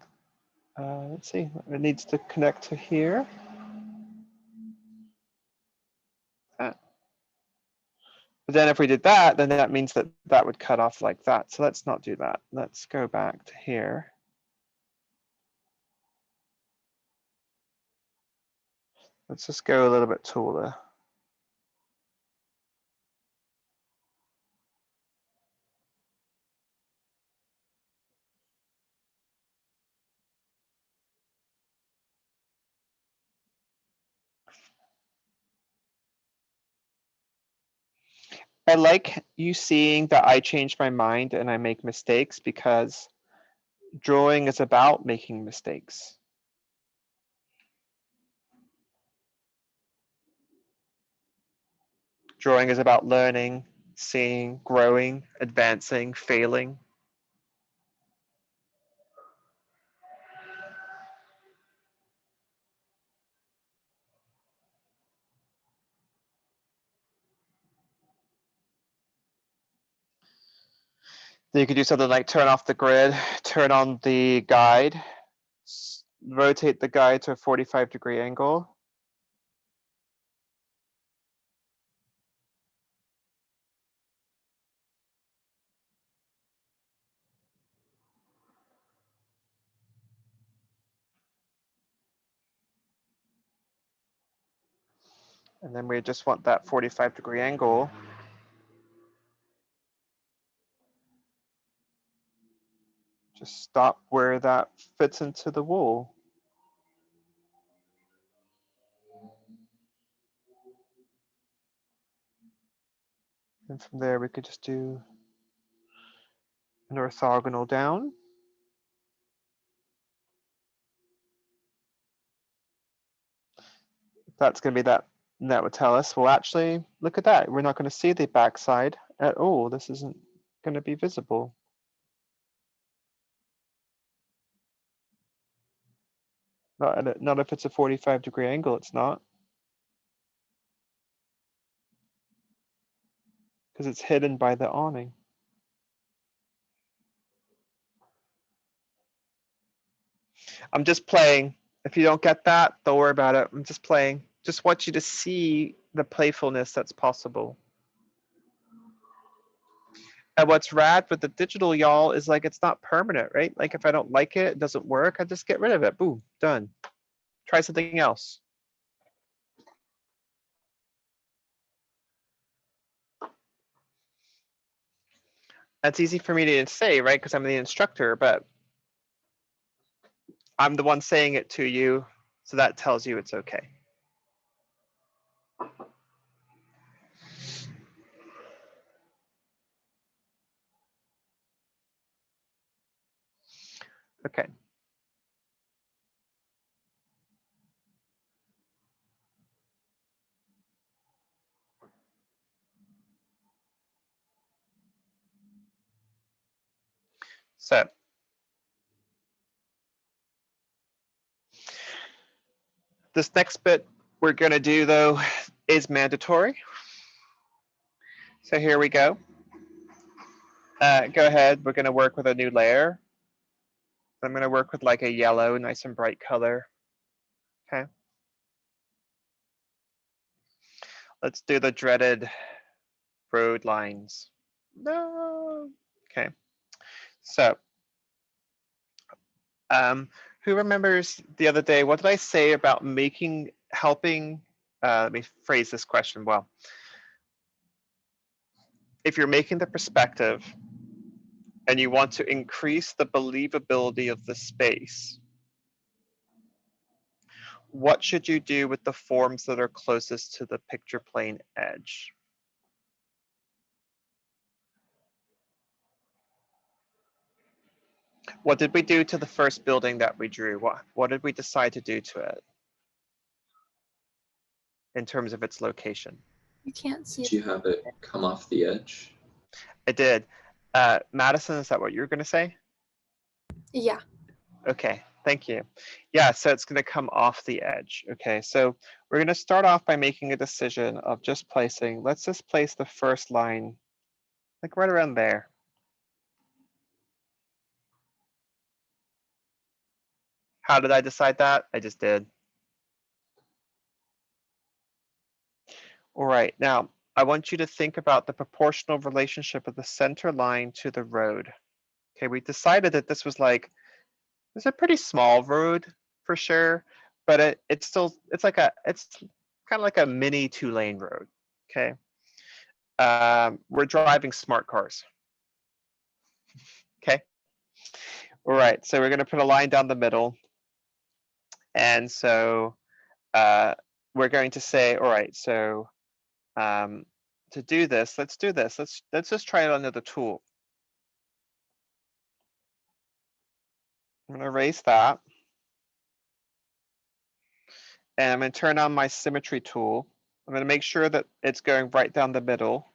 Speaker 1: let's see, it needs to connect to here. But then if we did that, then that means that that would cut off like that. So let's not do that. Let's go back to here. Let's just go a little bit taller. I like you seeing that I change my mind and I make mistakes, because drawing is about making mistakes. Drawing is about learning, seeing, growing, advancing, failing. Then you could do something like turn off the grid, turn on the guide, rotate the guide to a 45-degree angle. And then we just want that 45-degree angle. Just stop where that fits into the wall. And from there, we could just do an orthogonal down. That's going to be that. And that would tell us, well, actually, look at that. We're not going to see the backside at all. This isn't going to be visible. Not if it's a 45-degree angle, it's not. Because it's hidden by the awning. I'm just playing. If you don't get that, don't worry about it. I'm just playing. Just want you to see the playfulness that's possible. And what's rad with the digital, y'all, is like it's not permanent, right? Like if I don't like it, it doesn't work, I just get rid of it. Boom, done. Try something else. That's easy for me to say, right? Because I'm the instructor, but I'm the one saying it to you. So that tells you it's okay. Okay. So this next bit we're going to do, though, is mandatory. So here we go. Go ahead. We're going to work with a new layer. I'm going to work with like a yellow, nice and bright color. Okay. Let's do the dreaded road lines. No. Okay. So, who remembers the other day, what did I say about helping, let me phrase this question well. If you're making the perspective and you want to increase the believability of the space, what should you do with the forms that are closest to the picture plane edge? What did we do to the first building that we drew? What did we decide to do to it in terms of its location?
Speaker 2: You can't see
Speaker 5: Did
Speaker 2: it.
Speaker 5: you have it come off the edge?
Speaker 1: It did. Madison, is that what you're going to say?
Speaker 2: Yeah.
Speaker 1: Okay, thank you. Yeah, so it's going to come off the edge. Okay, so we're going to start off by making a decision of just placing, let's just place the first line like right around there. How did I decide that? I just did. All right, now I want you to think about the proportional relationship of the center line to the road. Okay, we decided that this was like, it's a pretty small road for sure, but it's kind of like a mini 2-lane road. Okay. We're driving smart cars. Okay. All right. So we're going to put a line down the middle. And so we're going to say, all right, so to do this, let's do this. Let's just try it on another tool. I'm going to erase that. And I'm going to turn on my symmetry tool. I'm going to make sure that it's going right down the middle.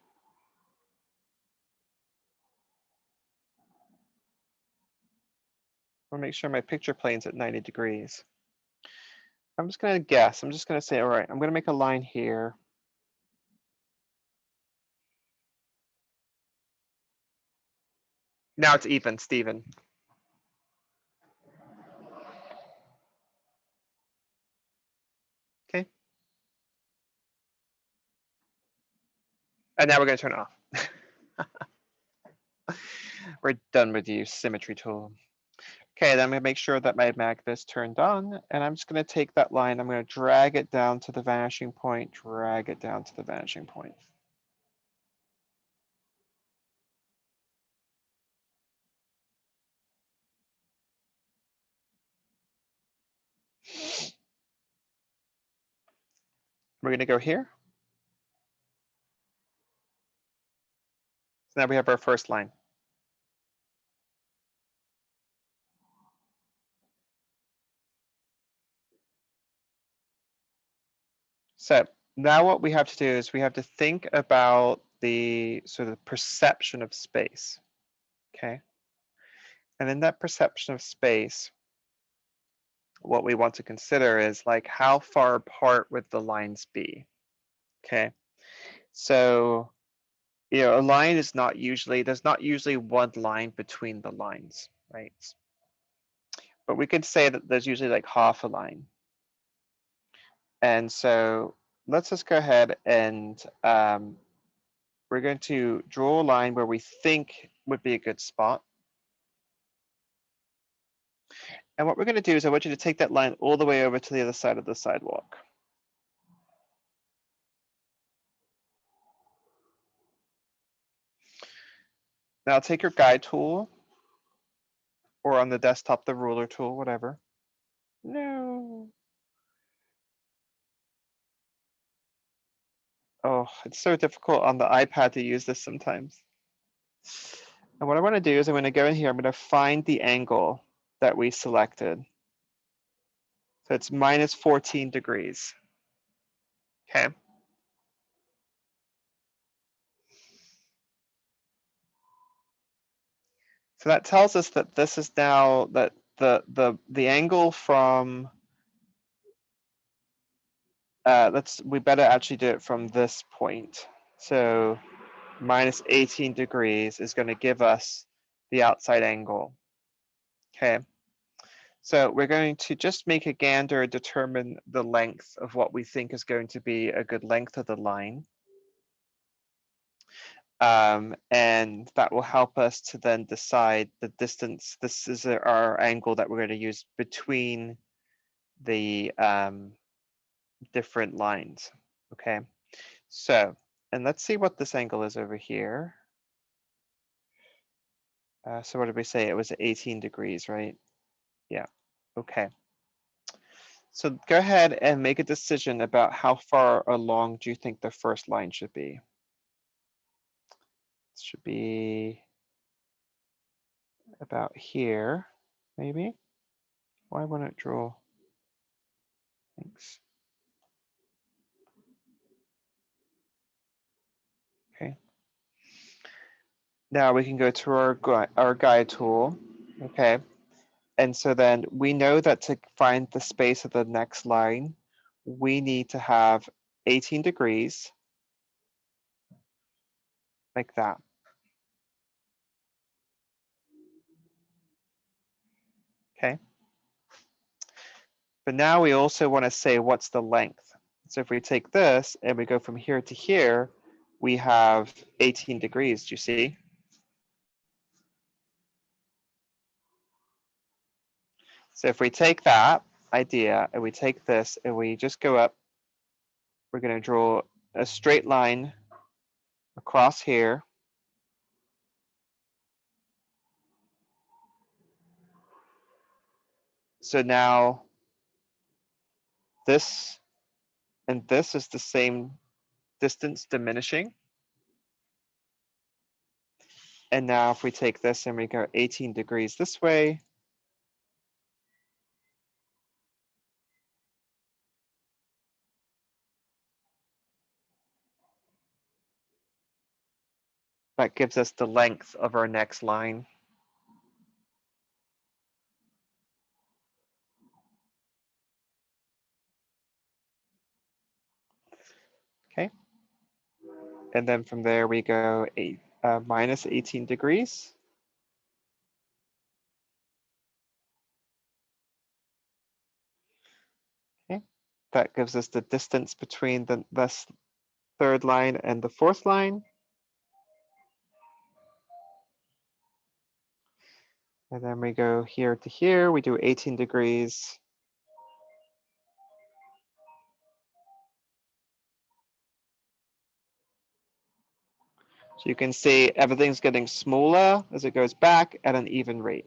Speaker 1: I'll make sure my picture plane's at 90 degrees. I'm just going to guess. I'm just going to say, all right, I'm going to make a line here. Now it's even, Stephen. Okay. And now we're going to turn it off. We're done with you, symmetry tool. Okay, then I'm going to make sure that my magnet is turned on, and I'm just going to take that line, I'm going to drag it down to the vanishing point, drag it down to the vanishing point. We're going to go here. So now we have our first line. So now what we have to do is we have to think about the sort of perception of space. Okay. And in that perception of space, what we want to consider is like how far apart would the lines be? Okay. So, you know, a line is not usually, there's not usually one line between the lines, right? But we could say that there's usually like half a line. And so let's just go ahead and we're going to draw a line where we think would be a good spot. And what we're going to do is I want you to take that line all the way over to the other side of the sidewalk. Now take your guide tool, or on the desktop, the ruler tool, whatever. No. Oh, it's so difficult on the iPad to use this sometimes. And what I want to do is I'm going to go in here, I'm going to find the angle that we selected. So it's minus 14 degrees. Okay. So that tells us that this is now that the angle from we better actually do it from this point. So minus 18 degrees is going to give us the outside angle. Okay. So we're going to just make a gander, determine the length of what we think is going to be a good length of the line. And that will help us to then decide the distance. This is our angle that we're going to use between the different lines. Okay, so, and let's see what this angle is over here. So what did we say? It was 18 degrees, right? Yeah, okay. So go ahead and make a decision about how far along do you think the first line should be? It should be about here, maybe. Why won't it draw? Thanks. Okay. Now we can go to our guide tool. Okay. And so then we know that to find the space of the next line, we need to have 18 degrees like that. Okay. But now we also want to say what's the length. So if we take this and we go from here to here, we have 18 degrees, do you see? So if we take that idea and we take this and we just go up, we're going to draw a straight line across here. So now this and this is the same distance diminishing. And now if we take this and we go 18 degrees this way, that gives us the length of our next line. Okay. And then from there we go minus 18 degrees. Okay. That gives us the distance between this third line and the fourth line. And then we go here to here, we do 18 degrees. So you can see everything's getting smaller as it goes back at an even rate.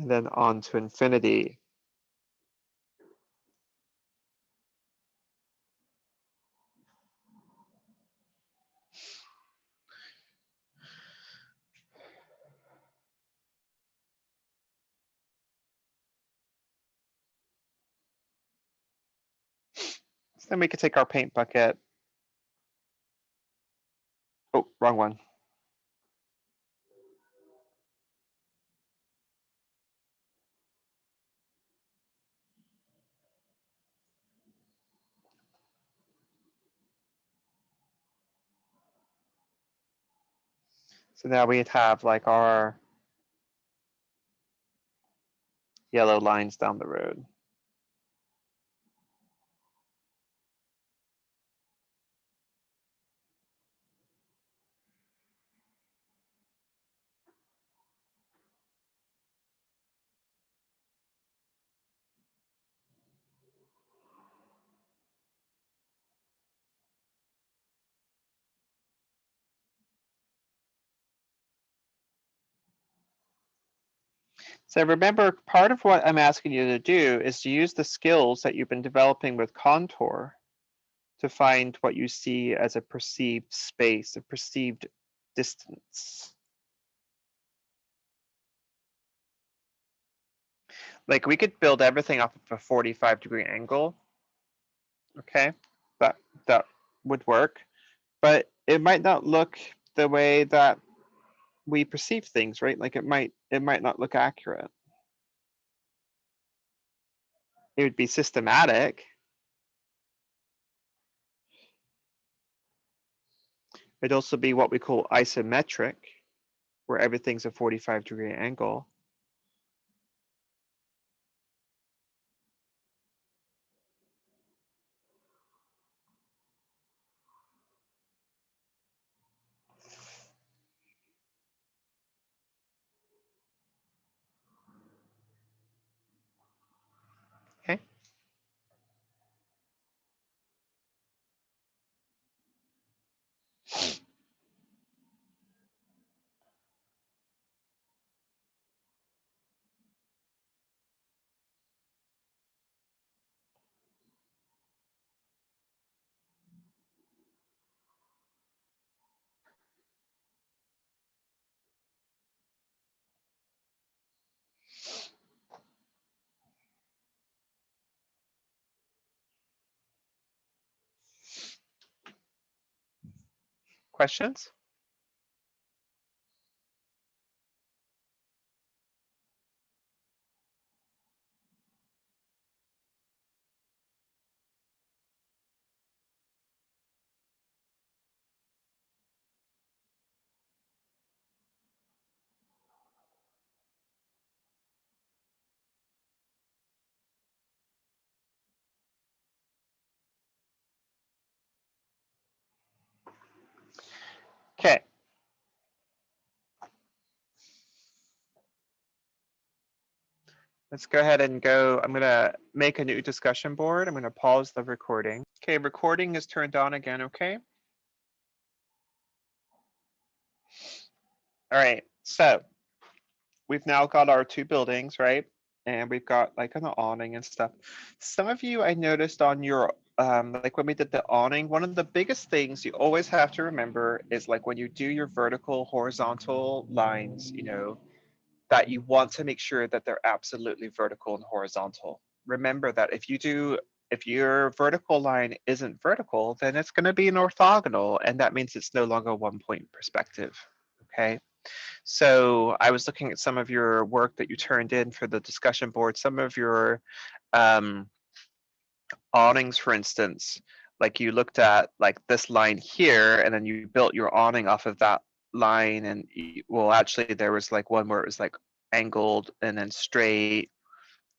Speaker 1: And then on to infinity. So then we could take our paint bucket. Oh, wrong one. So now we'd have like our yellow lines down the road. So remember, part of what I'm asking you to do is to use the skills that you've been developing with Contour to find what you see as a perceived space, a perceived distance. Like we could build everything off of a 45-degree angle. Okay, that would work, but it might not look the way that we perceive things, right? Like it might not look accurate. It would be systematic. It'd also be what we call isometric, where everything's a 45-degree angle. Okay. Questions? Okay. Let's go ahead and go. I'm gonna make a new discussion board. I'm gonna pause the recording. Okay, recording is turned on again, okay? All right, so we've now got our two buildings, right? And we've got like an awning and stuff. Some of you I noticed on your, like when we did the awning, one of the biggest things you always have to remember is like when you do your vertical, horizontal lines, you know, that you want to make sure that they're absolutely vertical and horizontal. Remember that if your vertical line isn't vertical, then it's going to be an orthogonal, and that means it's no longer 1-point perspective. Okay. So I was looking at some of your work that you turned in for the discussion board, some of your awnings, for instance, like you looked at like this line here, and then you built your awning off of that line. And well, actually there was like one where it was like angled and then straight,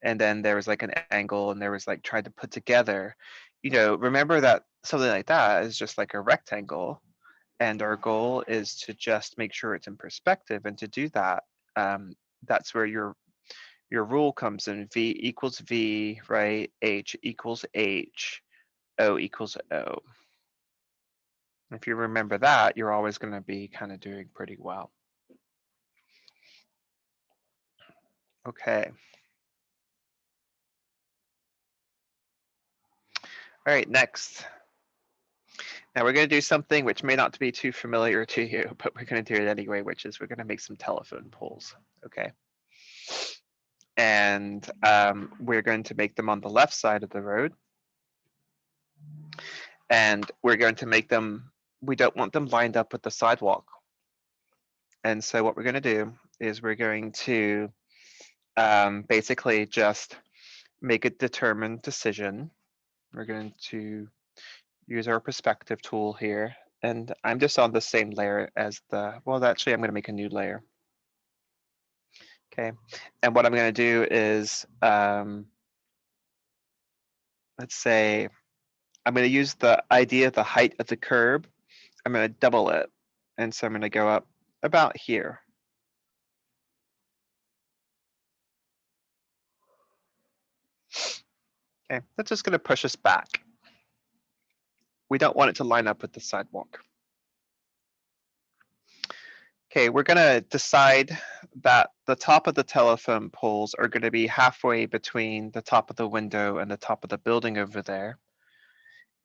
Speaker 1: and then there was like an angle, and there was like tried to put together. You know, remember that something like that is just like a rectangle, and our goal is to just make sure it's in perspective. And to do that, that's where your rule comes in. V equals V, right? H equals H, O equals O. If you remember that, you're always going to be kind of doing pretty well. Okay. All right, next. Now we're going to do something which may not be too familiar to you, but we're going to do it anyway, which is we're going to make some telephone poles. Okay. And we're going to make them on the left side of the road. And we're going to make them, we don't want them lined up with the sidewalk. And so what we're going to do is we're going to basically just make a determined decision. We're going to use our perspective tool here. And I'm just on the same layer as the, well, actually I'm going to make a new layer. Okay, and what I'm going to do is, let's say, I'm going to use the idea of the height of the curb. I'm going to double it. And so I'm going to go up about here. Okay, that's just going to push us back. We don't want it to line up with the sidewalk. Okay, we're going to decide that the top of the telephone poles are going to be halfway between the top of the window and the top of the building over there.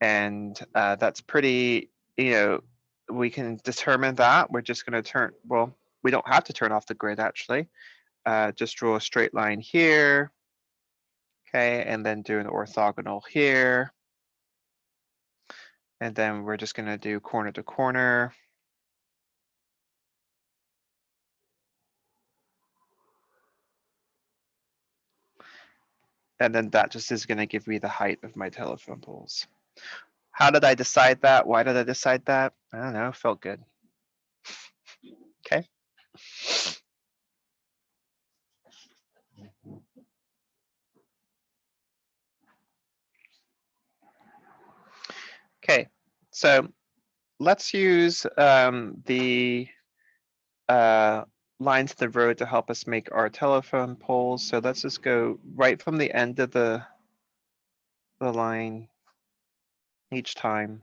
Speaker 1: And that's pretty, we can determine that. We're just going to turn, well, we don't have to turn off the grid actually. Just draw a straight line here. Okay, and then do an orthogonal here. And then we're just going to do corner to corner. And then that just is going to give me the height of my telephone poles. How did I decide that? Why did I decide that? I don't know, felt good. Okay. Okay, so let's use the lines in the road to help us make our telephone poles. So let's just go right from the end of the line each time.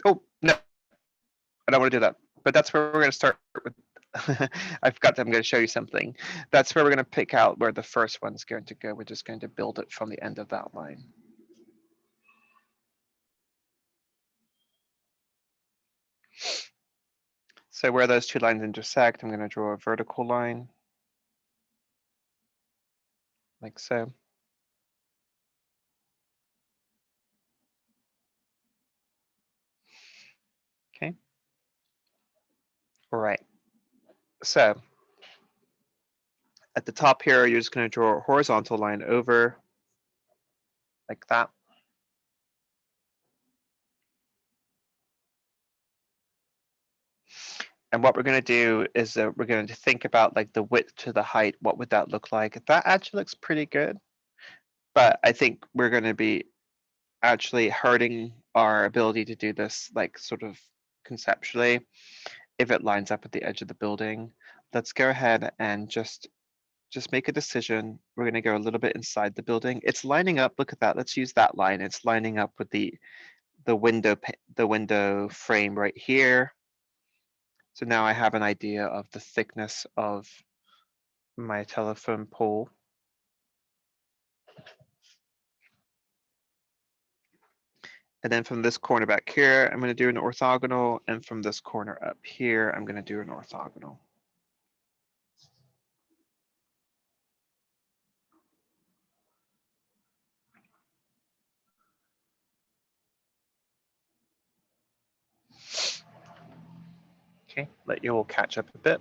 Speaker 1: Oh, no, I don't want to do that, but that's where we're going to start with. I forgot that I'm going to show you something. That's where we're going to pick out where the first one's going to go. We're just going to build it from the end of that line. So where those two lines intersect, I'm going to draw a vertical line. Like so. Okay. All right. So at the top here, you're just going to draw a horizontal line over like that. And what we're going to do is that we're going to think about like the width to the height. What would that look like? That actually looks pretty good. But I think we're going to be actually hurting our ability to do this like sort of conceptually if it lines up at the edge of the building. Let's go ahead and just make a decision. We're going to go a little bit inside the building. It's lining up. Look at that. Let's use that line. It's lining up with the window frame right here. So now I have an idea of the thickness of my telephone pole. And then from this corner back here, I'm going to do an orthogonal. And from this corner up here, I'm going to do an orthogonal. Okay, let you all catch up a bit.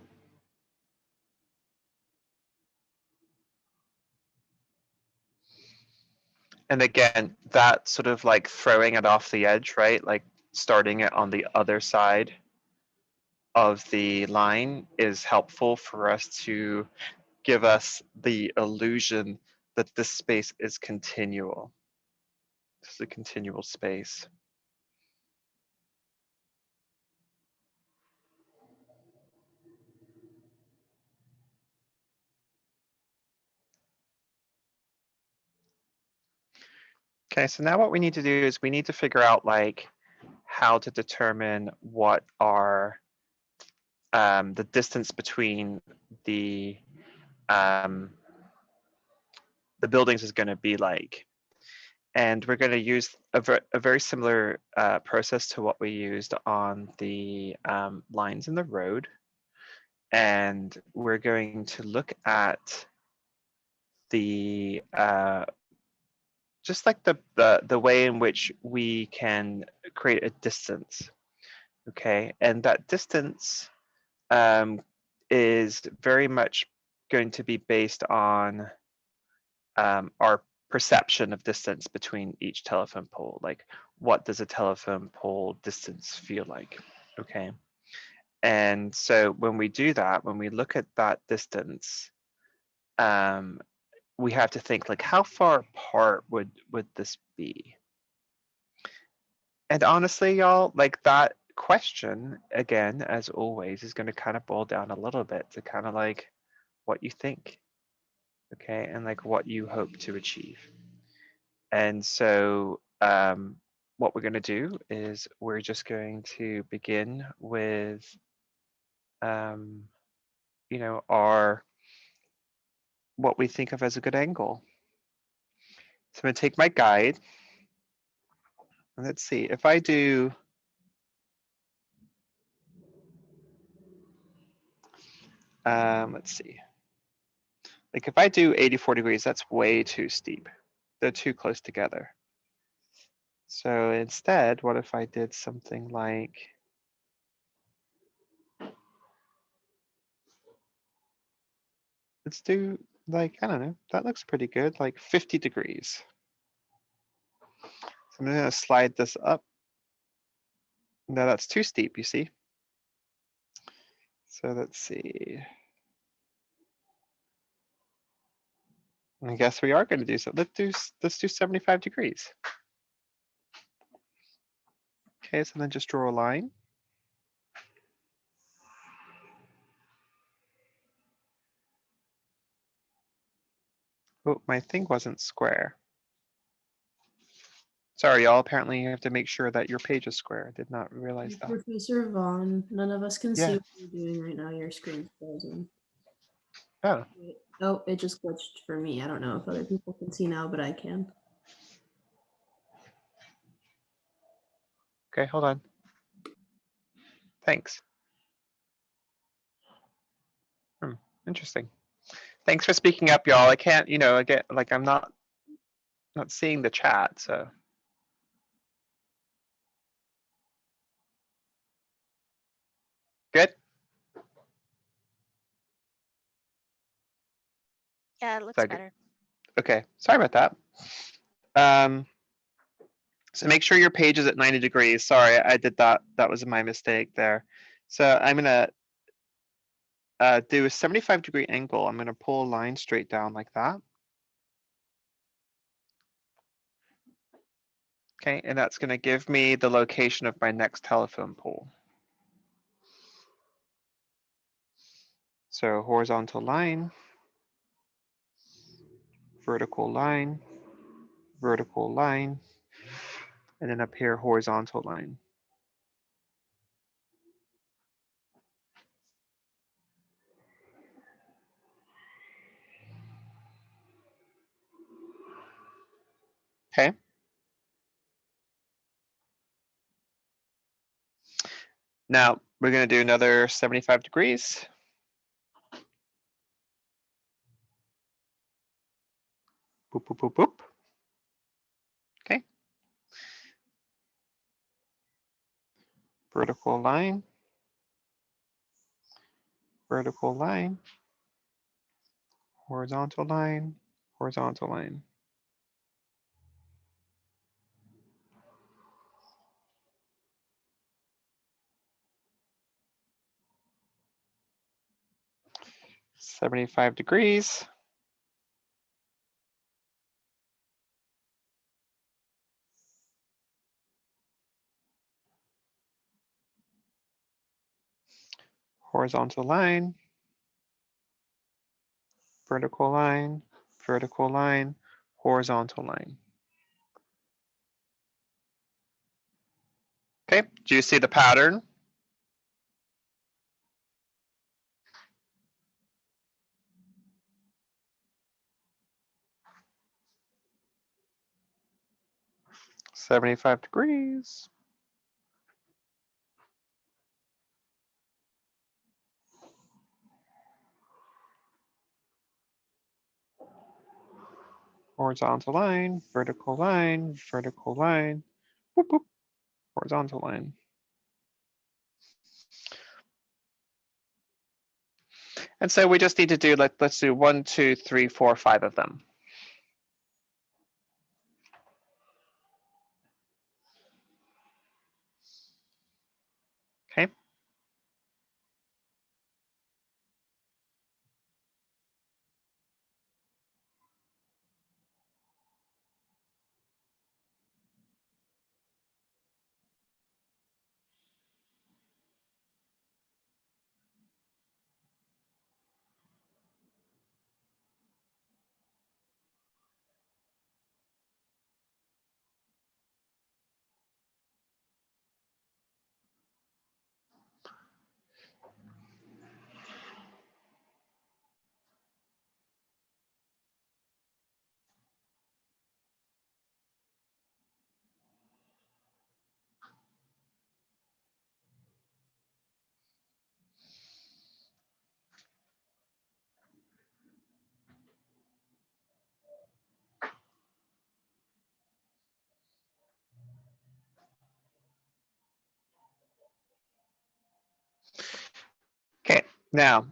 Speaker 1: And again, that sort of like throwing it off the edge, right? Like starting it on the other side of the line is helpful for us to give us the illusion that this space is continual. This is a continual space. Okay, so now what we need to do is we need to figure out like how to determine what are the distance between the buildings is going to be like. And we're going to use a very similar process to what we used on the lines in the road. And we're going to look at the just like the way in which we can create a distance. Okay, and that distance is very much going to be based on our perception of distance between each telephone pole. Like, what does a telephone pole distance feel like? Okay, And so when we do that, when we look at that distance, we have to think like, how far apart would this be? And honestly, y'all, like that question, again, as always, is going to kind of boil down a little bit to kind of like what you think, okay, and like what you hope to achieve. And so what we're going to do is we're just going to begin with, you know, what we think of as a good angle. So I'm going to take my guide. And let's see, if I do, let's see, like if I do 84 degrees, that's way too steep. They're too close together. So instead, what if I did something like, let's do like, I don't know, that looks pretty good, like 50 degrees. So I'm gonna slide this up. No, that's too steep, you see. So let's see. I guess we are gonna do so. Let's do 75 degrees. Okay, so then just draw a line. Oh, my thing wasn't square. Sorry, y'all. Apparently you have to make sure that your page is square. I did not realize that.
Speaker 2: Professor Vaughn, none of us can see
Speaker 1: Yeah.
Speaker 2: what you're doing right now. Your screen's frozen.
Speaker 1: Oh,
Speaker 2: Wait, oh, it just glitched for me. I don't know if other people can see now, but I can.
Speaker 1: okay, hold on. Thanks. Interesting. Thanks for speaking up, y'all. I can't, you know, again, like I'm not seeing the chat, so. Good?
Speaker 7: Yeah, it looks
Speaker 1: that good?
Speaker 7: better.
Speaker 1: Okay, sorry about that. So make sure your page is at 90 degrees. Sorry, I did that. That was my mistake there. So I'm gonna do a 75-degree angle. I'm gonna pull a line straight down like that. Okay, and that's gonna give me the location of my next telephone pole. So horizontal line, vertical line, vertical line, and then up here, horizontal line. Okay. Now we're gonna do another 75 degrees. Boop, boop, boop, boop. Okay. Vertical line, vertical line, horizontal line, horizontal line. $75 degrees. Horizontal line, vertical line, vertical line, horizontal line. Okay, do you see the pattern? $75 degrees. Horizontal line, vertical line, vertical line, whoop, whoop, horizontal line. And so we just need to do, let's do 1, 2, 3, 4, 5 of them. Okay. Now,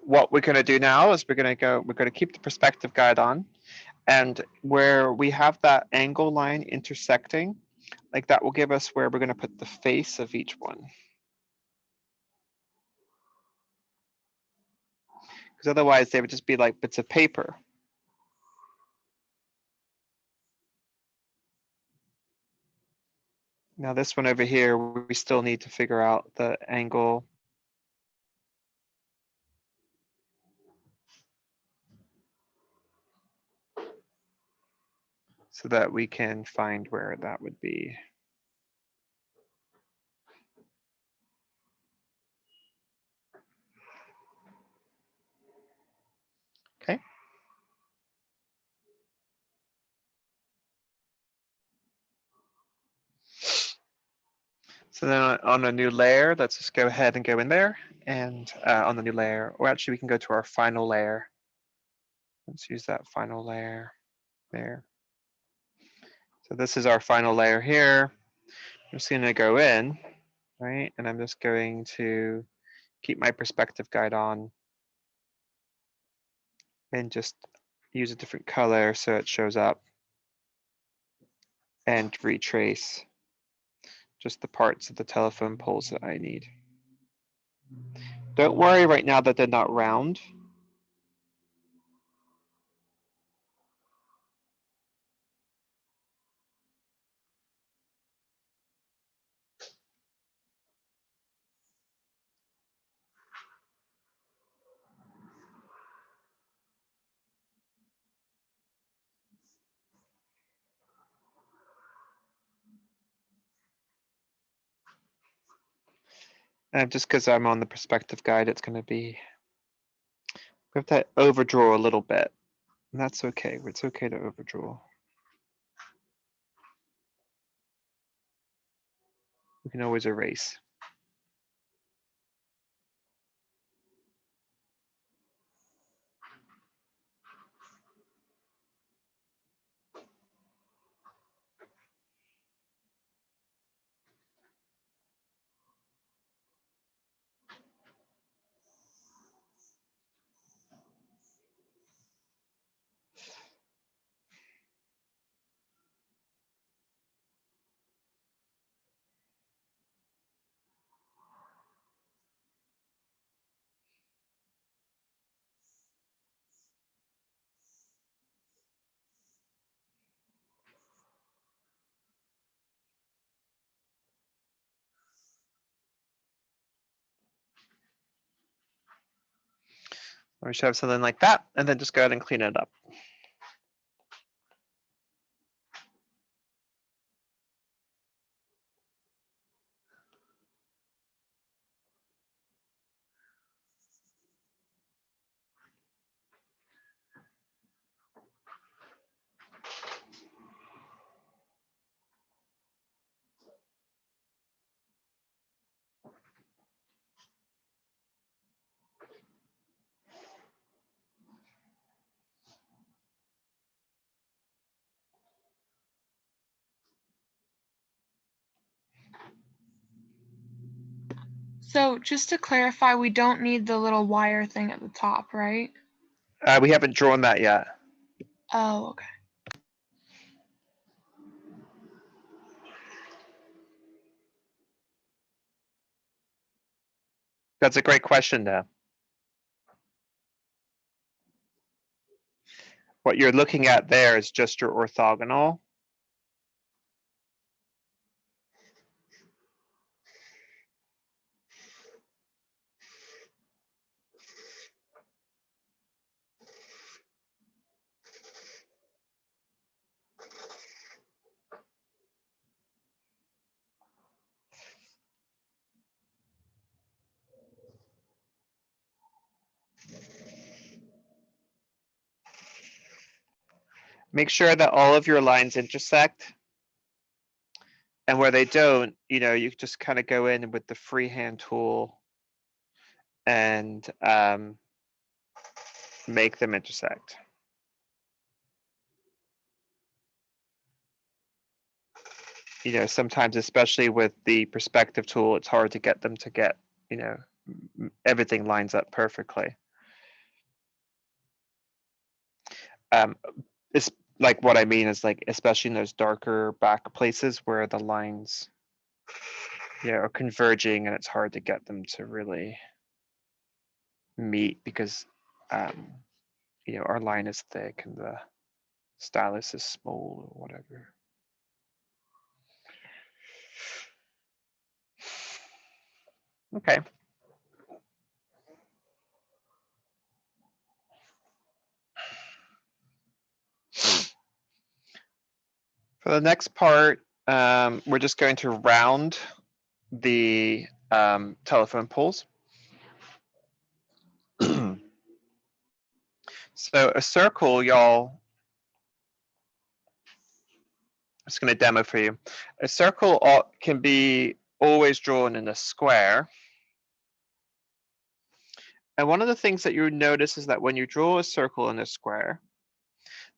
Speaker 1: what we're going to do now is we're going to keep the perspective guide on, and where we have that angle line intersecting, like that will give us where we're going to put the face of each one. Because otherwise they would just be like bits of paper. Now this one over here, we still need to figure out the angle. So that we can find where that would be. Okay. So then on a new layer, let's just go ahead and go in there, and on the new layer, or actually we can go to our final layer. Let's use that final layer there. So this is our final layer here. I'm just going to go in, right? And I'm just going to keep my perspective guide on and just use a different color so it shows up and retrace just the parts of the telephone poles that I need. Don't worry right now that they're not round. And just because I'm on the perspective guide, it's going to be, we have to overdraw a little bit. And that's okay. It's okay to overdraw. We can always erase. We should have something like that, and then just go ahead and clean it up.
Speaker 6: So just to clarify, we don't need the little wire thing at the top, right?
Speaker 1: We haven't drawn that yet.
Speaker 6: Oh, okay.
Speaker 1: That's a great question, though. What you're looking at there is just your orthogonal. Make sure that all of your lines intersect. And where they don't, you just kind of go in with the freehand tool and make them intersect. Sometimes, especially with the perspective tool, it's hard to get them to get, everything lines up perfectly. It's like what I mean is like, especially in those darker back places where the lines, yeah, are converging and it's hard to get them to really meet because, you know, our line is thick and the stylus is small or whatever. Okay. For the next part, we're just going to round the telephone poles. So a circle, y'all, I'm just going to demo for you. A circle can be always drawn in a square. And one of the things that you notice is that when you draw a circle in a square,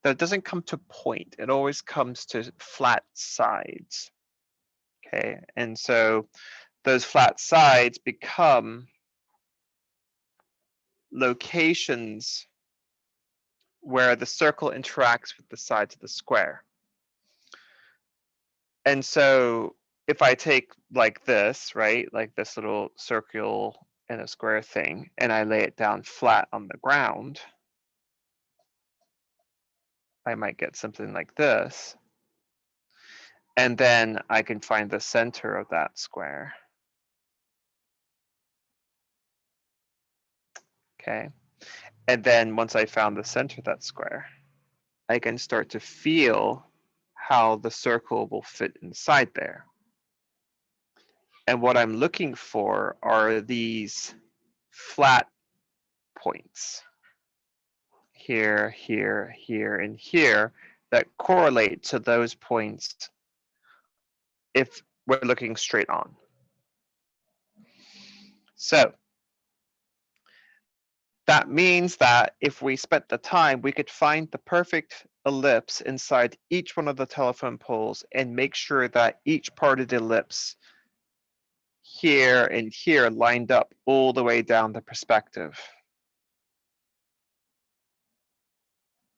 Speaker 1: that it doesn't come to point. It always comes to flat sides. Okay, and so those flat sides become locations where the circle interacts with the sides of the square. And so if I take like this, right, like this little circle and a square thing, and I lay it down flat on the ground, I might get something like this. And then I can find the center of that square. Okay. And then once I found the center of that square, I can start to feel how the circle will fit inside there. And what I'm looking for are these flat points here, here, here, and here that correlate to those points if we're looking straight on. So that means that if we spent the time, we could find the perfect ellipse inside each one of the telephone poles and make sure that each part of the ellipse here and here lined up all the way down the perspective.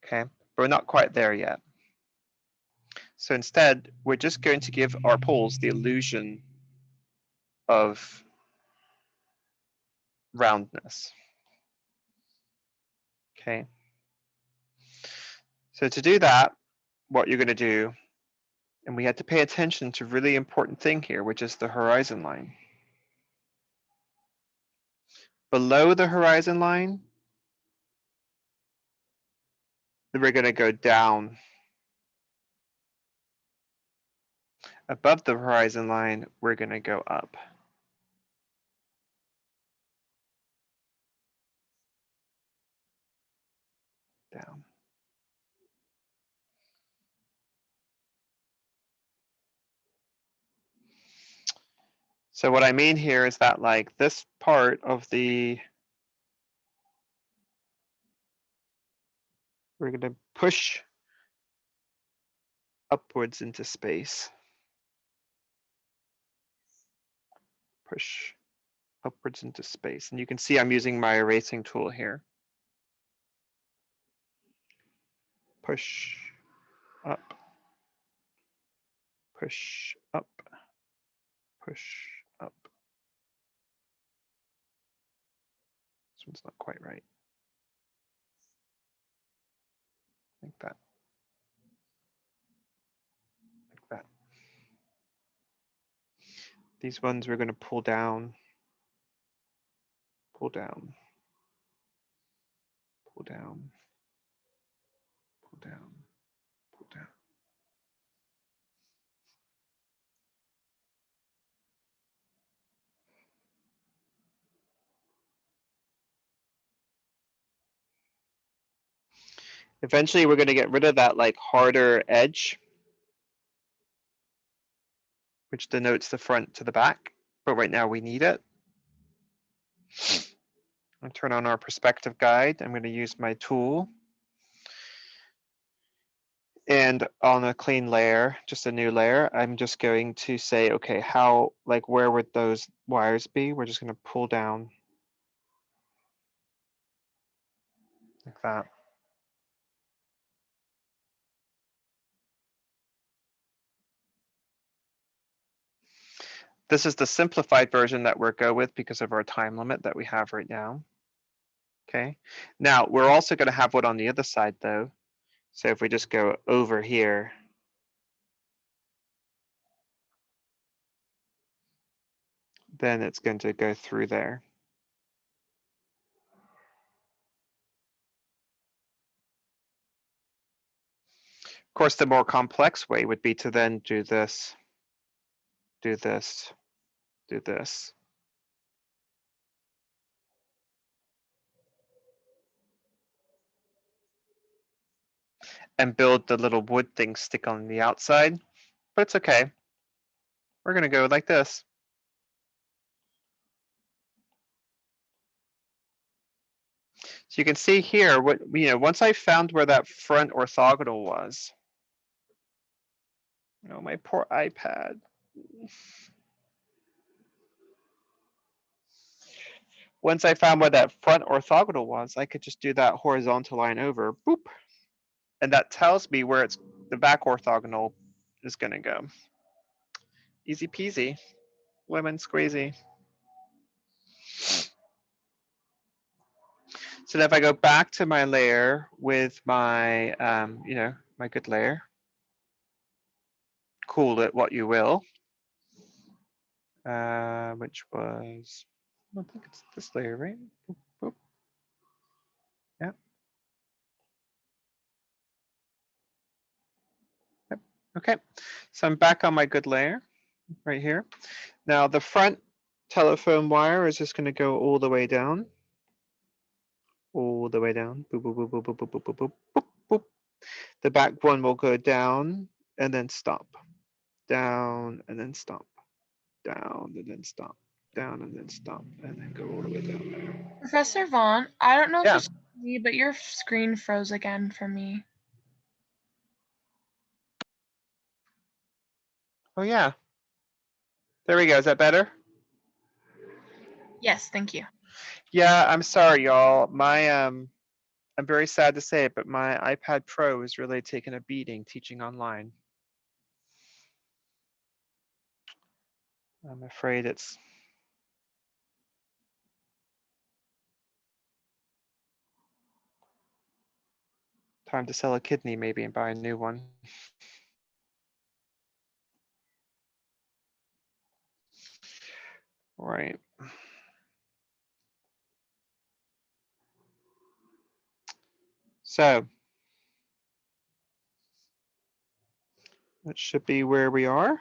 Speaker 1: Okay, but we're not quite there yet. So instead, we're just going to give our poles the illusion of roundness. Okay. So to do that, what you're going to do, and we had to pay attention to a really important thing here, which is the horizon line. Below the horizon line, we're going to go down. Above the horizon line, we're going to go up. Down. So what I mean here is that like this part of the, we're going to push upwards into space. Push upwards into space. And you can see I'm using my erasing tool here. Push up, push up, push up. This one's not quite right. Like that. Like that. These ones we're going to pull down, pull down, pull down, pull down, pull down. Eventually, we're going to get rid of that like harder edge, which denotes the front to the back, but right now we need it. I'll turn on our perspective guide. I'm going to use my tool. And on a clean layer, just a new layer, I'm just going to say, okay, how, like, where would those wires be? We're just going to pull down like that. This is the simplified version that we're go with because of our time limit that we have right now. Okay, now we're also going to have one on the other side though. So if we just go over here, then it's going to go through there. Of course, the more complex way would be to then do this, do this, do this. And build the little wood thing stick on the outside, but it's okay. We're gonna go like this. So you can see here, what, once I found where that front orthogonal was. Oh, my poor iPad. Once I found where that front orthogonal was, I could just do that horizontal line over, boop. And that tells me where the back orthogonal is gonna go. Easy peasy, lemon squeezy. So if I go back to my layer with my, my good layer, call it what you will, which was, I think it's this layer, right? Boop, boop. Yeah. Yep. Okay, so I'm back on my good layer right here. Now the front telephone wire is just going to go all the way down. All the way down. Boop, boop, boop, boop, boop, boop, boop, boop, boop, boop. The back one will go down and then stop. Down and then stop. Down and then stop. Down and then stop. And then go all the way down there.
Speaker 6: Professor Vaughn, I don't know
Speaker 1: Yeah.
Speaker 6: if it's me, but your screen froze again for me.
Speaker 1: Oh yeah. There we go. Is that better?
Speaker 6: Yes, thank you.
Speaker 1: Yeah, I'm sorry, y'all. I'm very sad to say it, but my iPad Pro is really taking a beating teaching online. I'm afraid it's time to sell a kidney maybe and buy a new one. Right. So that should be where we are.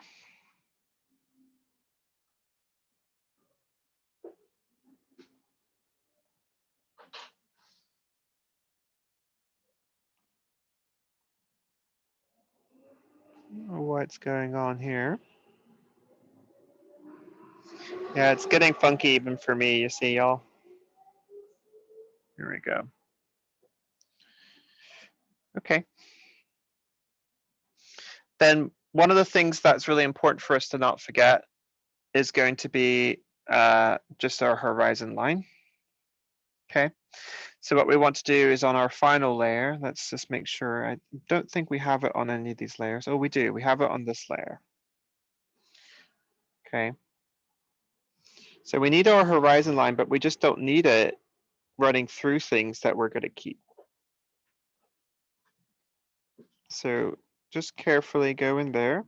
Speaker 1: What's going on here? Yeah, it's getting funky even for me, you see, y'all. Here we go. Okay. Then one of the things that's really important for us to not forget is going to be just our horizon line. Okay. So what we want to do is on our final layer, let's just make sure, I don't think we have it on any of these layers. Oh, we do, we have it on this layer. Okay. So we need our horizon line, but we just don't need it running through things that we're going to keep. So just carefully go in there.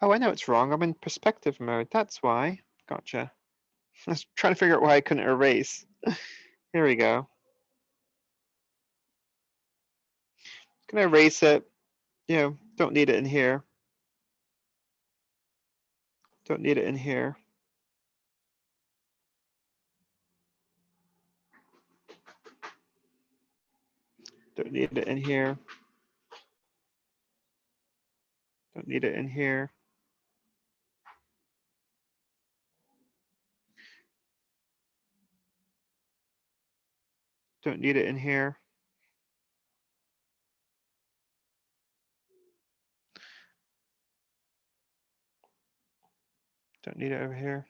Speaker 1: Oh, I know it's wrong. I'm in perspective mode. That's why. Gotcha. I was trying to figure out why I couldn't erase. Here we go. Gonna erase it. Don't need it in here. Don't need it in here. Don't need it in here. Don't need it in here. Don't need it in here. Don't need it over here.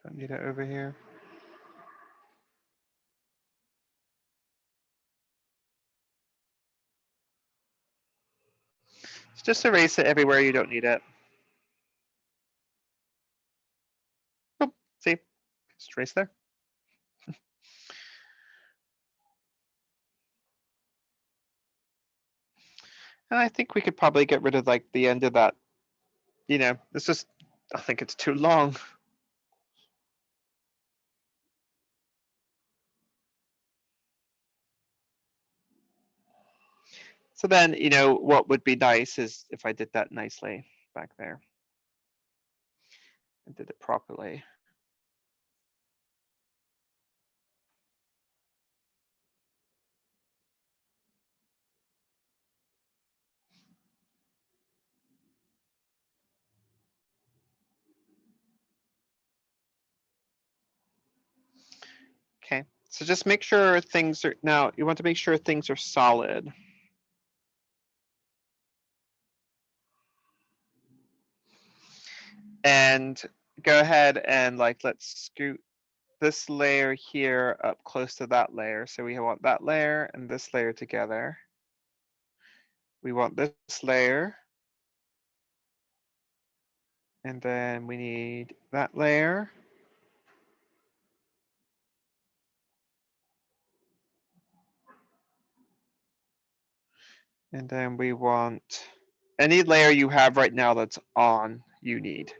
Speaker 1: Don't need it over here. Just erase it everywhere you don't need it. Oh, see, just erase there. And I think we could probably get rid of like the end of that. You know, it's just, I think it's too long. So then, you know, what would be nice is if I did that nicely back there. I did it properly. Okay, so just make sure things are, now you want to make sure things are solid. And go ahead and like, let's scoot this layer here up close to that layer. So we want that layer and this layer together. We want this layer. And then we need that layer. And then we want any layer you have right now that's on, you need.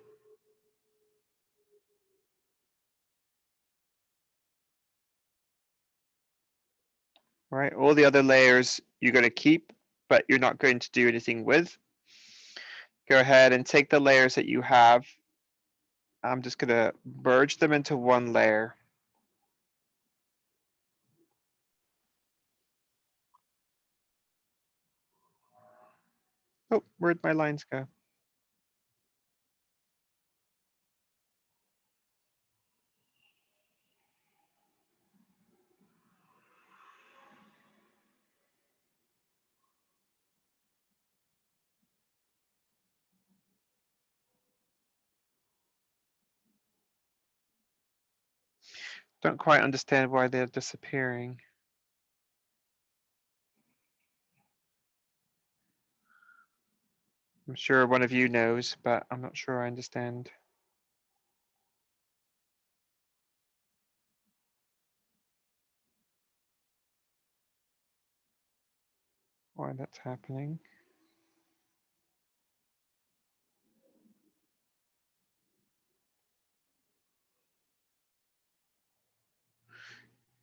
Speaker 1: All right, all the other layers you're going to keep, but you're not going to do anything with. Go ahead and take the layers that you have. I'm just going to merge them into one layer. Oh, where'd my lines go? Don't quite understand why they're disappearing. I'm sure one of you knows, but I'm not sure I understand why that's happening.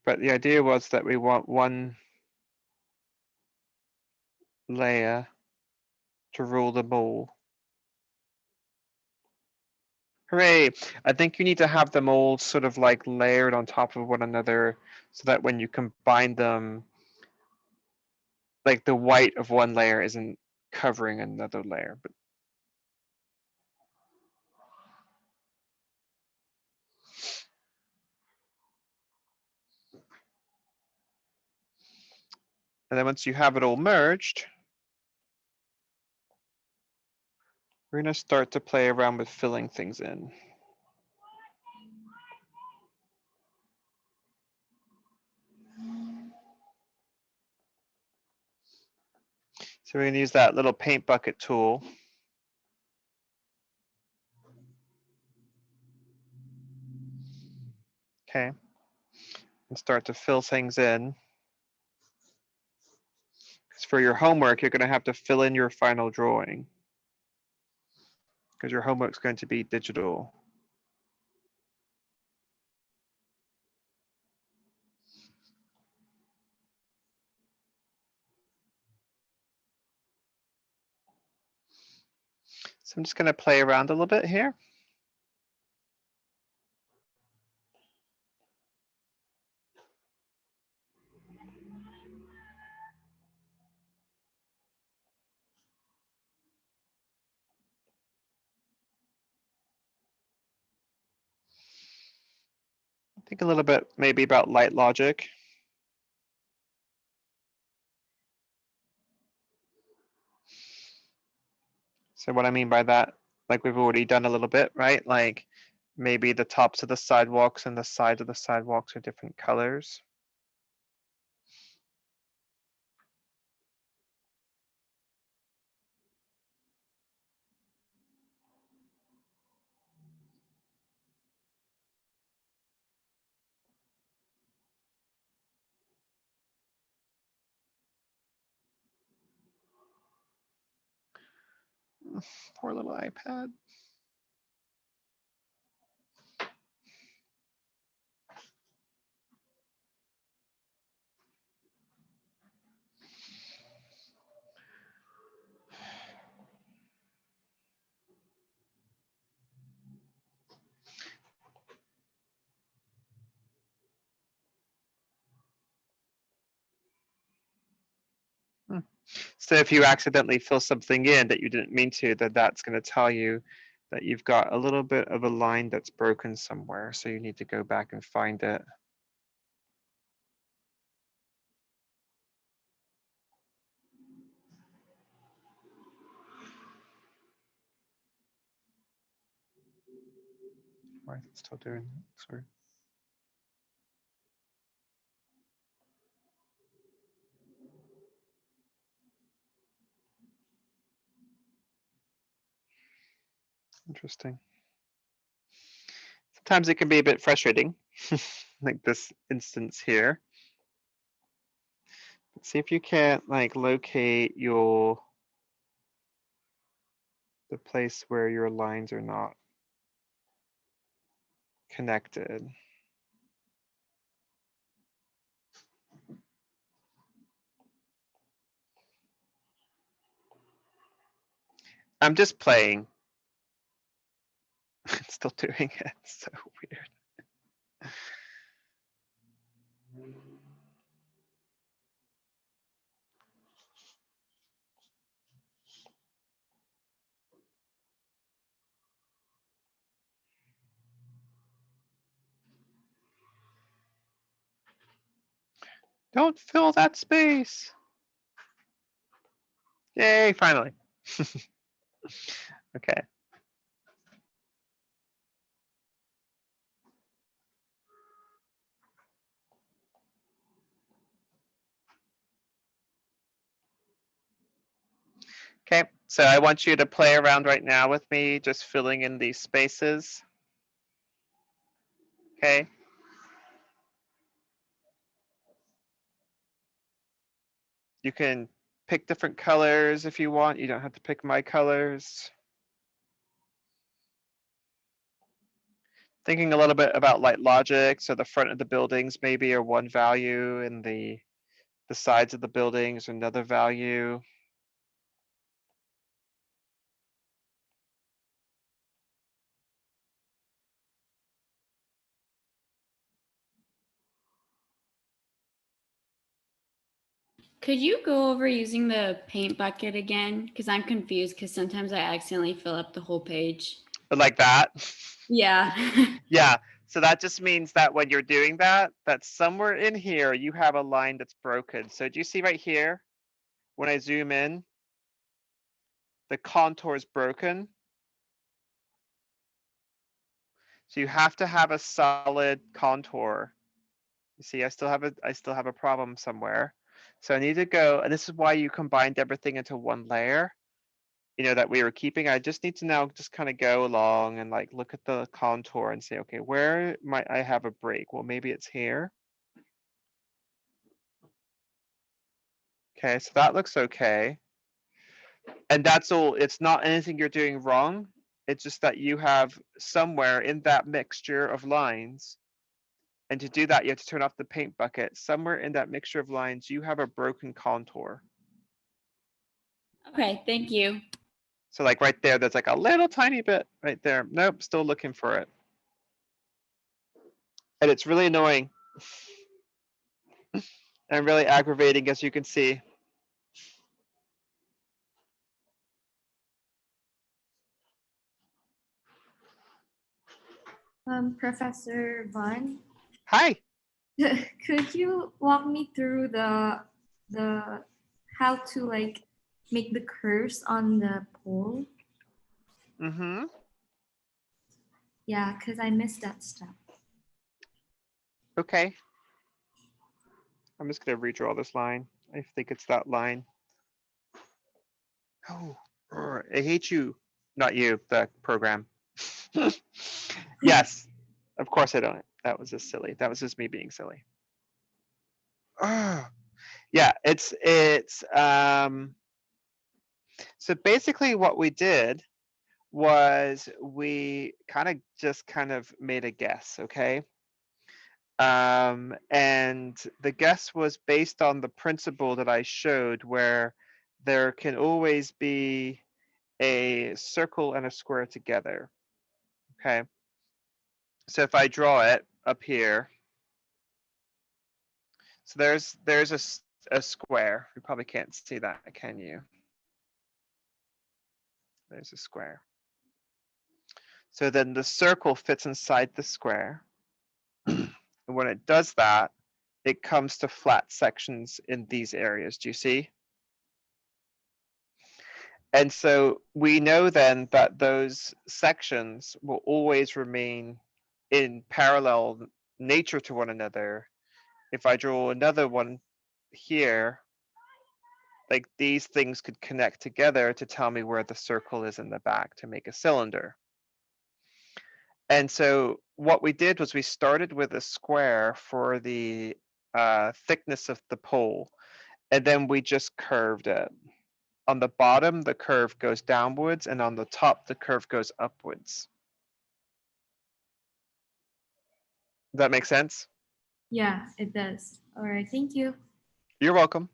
Speaker 1: But the idea was that we want one layer to rule them all. Hooray! I think you need to have them all sort of like layered on top of one another so that when you combine them, like the white of one layer isn't covering another layer. But and then once you have it all merged, we're going to start to play around with filling things in. So we're going to use that little paint bucket tool. Okay. And start to fill things in. Because for your homework, you're going to have to fill in your final drawing. Because your homework's going to be digital. So I'm just going to play around a little bit here. Think a little bit maybe about light logic. So what I mean by that, like we've already done a little bit, right? Like Maybe the tops of the sidewalks and the sides of the sidewalks are different colors. Poor little iPad. So if you accidentally fill something in that you didn't mean to, then that's going to tell you that you've got a little bit of a line that's broken somewhere. So you need to go back and find it. Why is it still doing that? Sorry. Interesting. Sometimes it can be a bit frustrating, like this instance here. But see if you can't like locate the place where your lines are not connected. I'm just playing. It's still doing it. So weird. Don't fill that space. Yay, finally. Okay. Okay, so I want you to play around right now with me, just filling in these spaces. Okay. You can pick different colors if you want. You don't have to pick my colors. Thinking a little bit about light logic. So the front of the buildings maybe are one value and the sides of the buildings another value.
Speaker 7: Could you go over using the paint bucket again? Because I'm confused because sometimes I accidentally fill up the whole page.
Speaker 1: Like that.
Speaker 7: Yeah.
Speaker 1: Yeah, so that just means that when you're doing that, that somewhere in here, you have a line that's broken. So do you see right here, when I zoom in, the contour is broken? So you have to have a solid contour. You see, I still have a problem somewhere. So I need to go, and this is why you combined everything into one layer, you know, that we were keeping. I just need to now just kind of go along and like look at the contour and say, okay, where might I have a break? Well, maybe it's here. Okay, so that looks okay. And that's all, it's not anything you're doing wrong. It's just that you have somewhere in that mixture of lines. And to do that, you have to turn off the paint bucket. Somewhere in that mixture of lines, you have a broken contour.
Speaker 7: Okay, thank you.
Speaker 1: So like right there, there's like a little tiny bit right there. Nope, still looking for it. And it's really annoying. And really aggravating, as you can see.
Speaker 3: Professor Von,
Speaker 1: Hi.
Speaker 3: could you walk me through the how to like make the curves on the pole?
Speaker 1: Mm-hmm.
Speaker 3: Yeah, because I missed that step.
Speaker 1: Okay. I'm just gonna redraw this line. I think it's that line. Oh, I hate you. Not you, the program. Yes, of course I don't. That was just silly. That was just me being silly. Ah, yeah, so basically what we did was we kind of made a guess, okay? And the guess was based on the principle that I showed where there can always be a circle and a square together, okay? So if I draw it up here, so there's a square. You probably can't see that, can you? There's a square. So then the circle fits inside the square. And when it does that, it comes to flat sections in these areas. Do you see? And so we know then that those sections will always remain in parallel nature to one another. If I draw another one here, like these things could connect together to tell me where the circle is in the back to make a cylinder. And so what we did was we started with a square for the thickness of the pole, and then we just curved it. On the bottom, the curve goes downwards, and on the top, the curve goes upwards. Does that make sense?
Speaker 3: Yeah, it does. All right, thank you.
Speaker 1: You're welcome.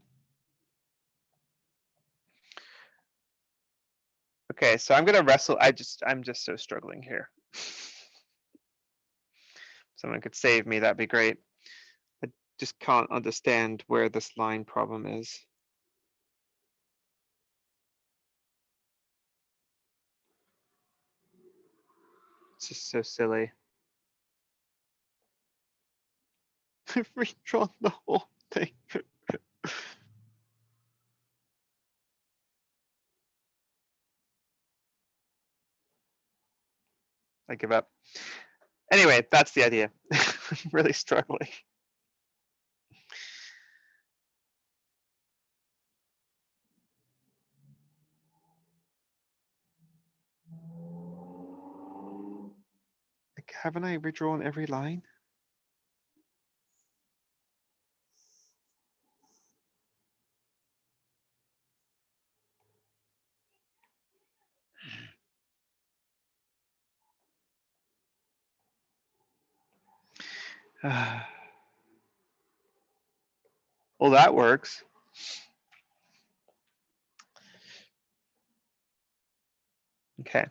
Speaker 1: Okay, so I'm gonna wrestle. I'm just so struggling here. Someone could save me, that'd be great. I just can't understand where this line problem is. It's just so silly. I've redrawn the whole thing. I give up. Anyway, that's the idea. I'm really struggling. Like, haven't I redrawn every line? Well, that works. Okay,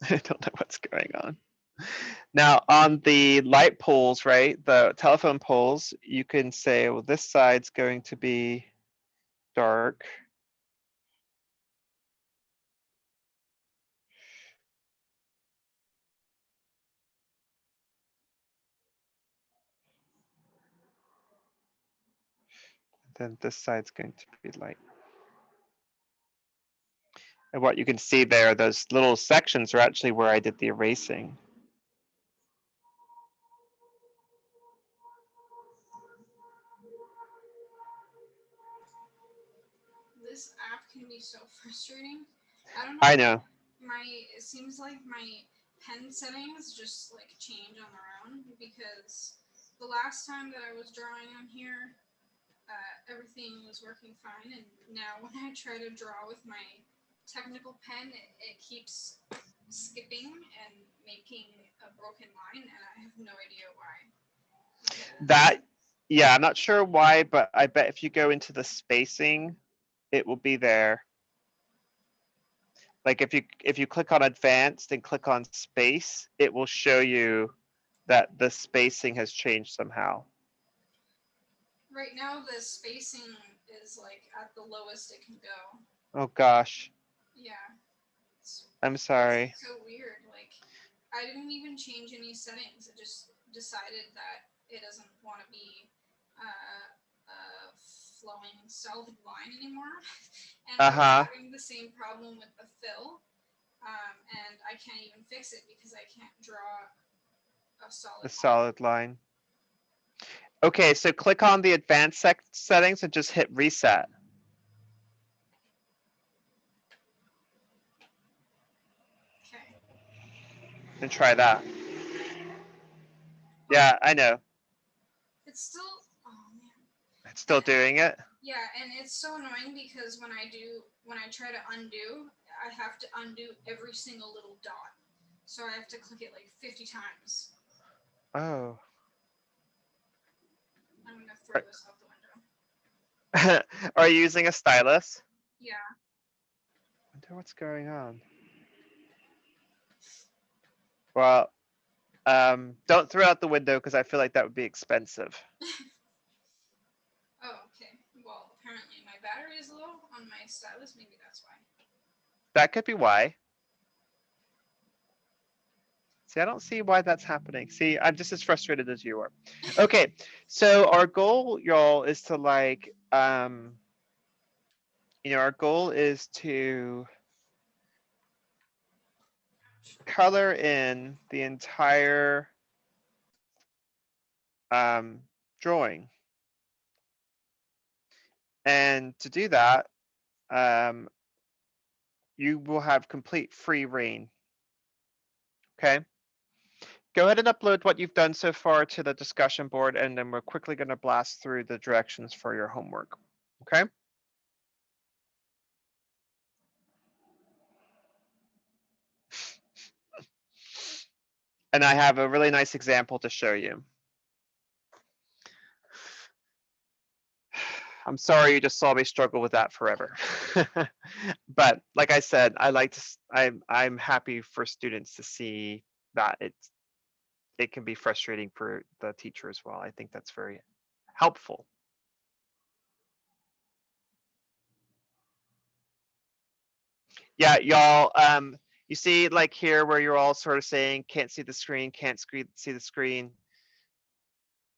Speaker 1: I don't know what's going on. Now, on the light poles, right, the telephone poles, you can say, well, this side's going to be dark. Then this side's going to be light. And what you can see there, those little sections are actually where I did the erasing.
Speaker 4: This app can be so frustrating. I don't know.
Speaker 1: I know.
Speaker 4: It seems like my pen settings just like change on their own, because the last time that I was drawing on here, everything was working fine, and now when I try to draw with my technical pen, it keeps skipping and making a broken line, and I have no idea why.
Speaker 1: That, yeah, I'm not sure why, but I bet if you go into the spacing, it will be there. Like if you click on advanced and click on space, it will show you that the spacing has changed somehow.
Speaker 4: Right now, the spacing is like at the lowest it can go.
Speaker 1: Oh gosh,
Speaker 4: Yeah.
Speaker 1: I'm sorry.
Speaker 4: It's so weird. Like, I didn't even change any settings. It just decided that it doesn't want to be a flowing solid line anymore. And I was having the same problem with the fill. and I can't even fix it because I can't draw a solid
Speaker 1: A
Speaker 4: line.
Speaker 1: solid line. Okay, so click on the advanced settings and just hit reset.
Speaker 4: Okay.
Speaker 1: And try that. Yeah, I know.
Speaker 4: It's still, oh man.
Speaker 1: It's still doing it.
Speaker 4: Yeah, and it's so annoying because when I try to undo, I have to undo every single little dot. So I have to click it like 50 times.
Speaker 1: Oh.
Speaker 4: I'm gonna throw this out the window.
Speaker 1: Are you using a stylus?
Speaker 4: Yeah.
Speaker 1: I wonder what's going on. Well, don't throw out the window because I feel like that would be expensive.
Speaker 4: Oh, okay. Well, apparently my battery is low on my stylus. Maybe that's why.
Speaker 1: That could be why. See, I don't see why that's happening. See, I'm just as frustrated as you are. Okay, so our goal, y'all, is to like, our goal is to color in the entire drawing. And to do that, you will have complete free reign. Okay. Go ahead and upload what you've done so far to the discussion board, and then we're quickly going to blast through the directions for your homework. Okay. And I have a really nice example to show you. I'm sorry you just saw me struggle with that forever. But like I said, I'm happy for students to see that it can be frustrating for the teacher as well. I think that's very helpful. Yeah, y'all, you see like here where you're all sort of saying, can't see the screen, can't see the screen.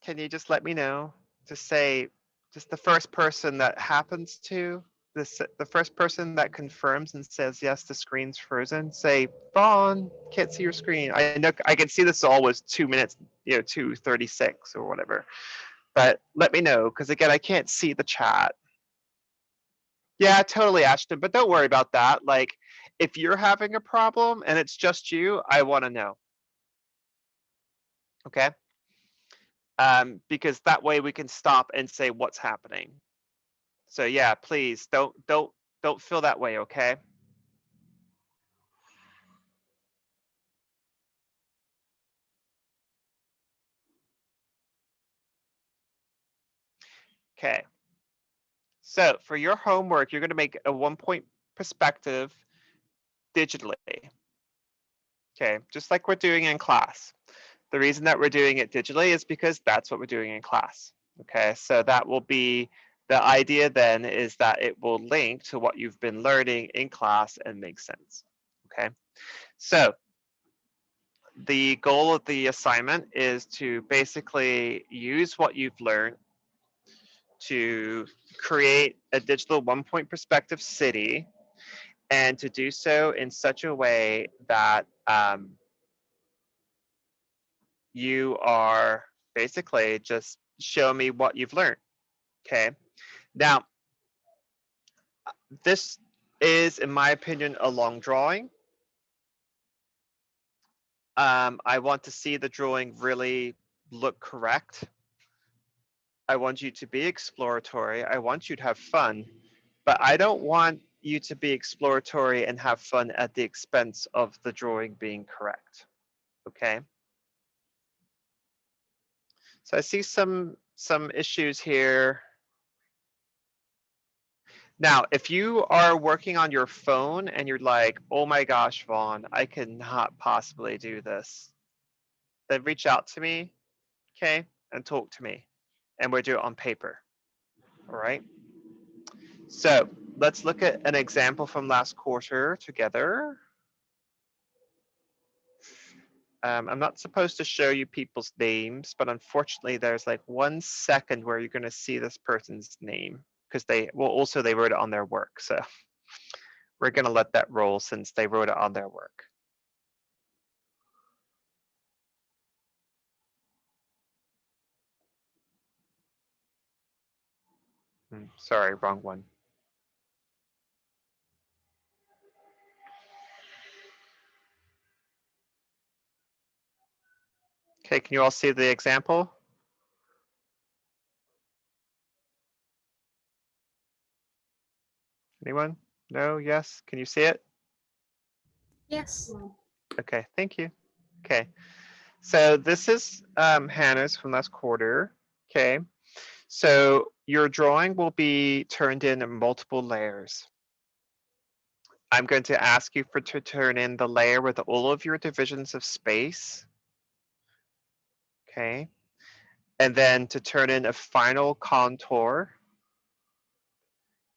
Speaker 1: Can you just let me know? Just say, just the first person that happens to, the first person that confirms and says, yes, the screen's frozen, say, Vaughn, can't see your screen. I know I can see this all was 2 minutes, 2:36 or whatever. But let me know, because again, I can't see the chat. Yeah, totally, Ashton, but don't worry about that. Like, if you're having a problem and it's just you, I want to know. Okay? Because that way we can stop and say what's happening. So yeah, please don't feel that way, okay? Okay. So for your homework, you're going to make a 1-point perspective digitally. Okay, just like we're doing in class. The reason that we're doing it digitally is because that's what we're doing in class. Okay, so that will be the idea then is that it will link to what you've been learning in class and make sense. Okay, so the goal of the assignment is to basically use what you've learned to create a digital 1-point perspective city, and to do so in such a way that you are basically just show me what you've learned. Okay. Now, this is, in my opinion, a long drawing. I want to see the drawing really look correct. I want you to be exploratory. I want you to have fun, but I don't want you to be exploratory and have fun at the expense of the drawing being correct. Okay. So I see some issues here. Now, if you are working on your phone and you're like, oh my gosh, Vaughn, I cannot possibly do this, then reach out to me, okay, and talk to me, and we'll do it on paper, all right? So let's look at an example from last quarter together. I'm not supposed to show you people's names, but unfortunately there's like 1 second where you're gonna see this person's name because they wrote it on their work. So we're gonna let that roll since they wrote it on their work. Sorry, wrong one. Okay, can you all see the example? Anyone? No? Yes? Can you see it?
Speaker 3: Yes.
Speaker 2: Well,
Speaker 1: Okay, thank you. Okay, so this is Hannah's from last quarter. Okay, so your drawing will be turned in multiple layers. I'm going to ask you to turn in the layer with all of your divisions of space. Okay, and then to turn in a final contour.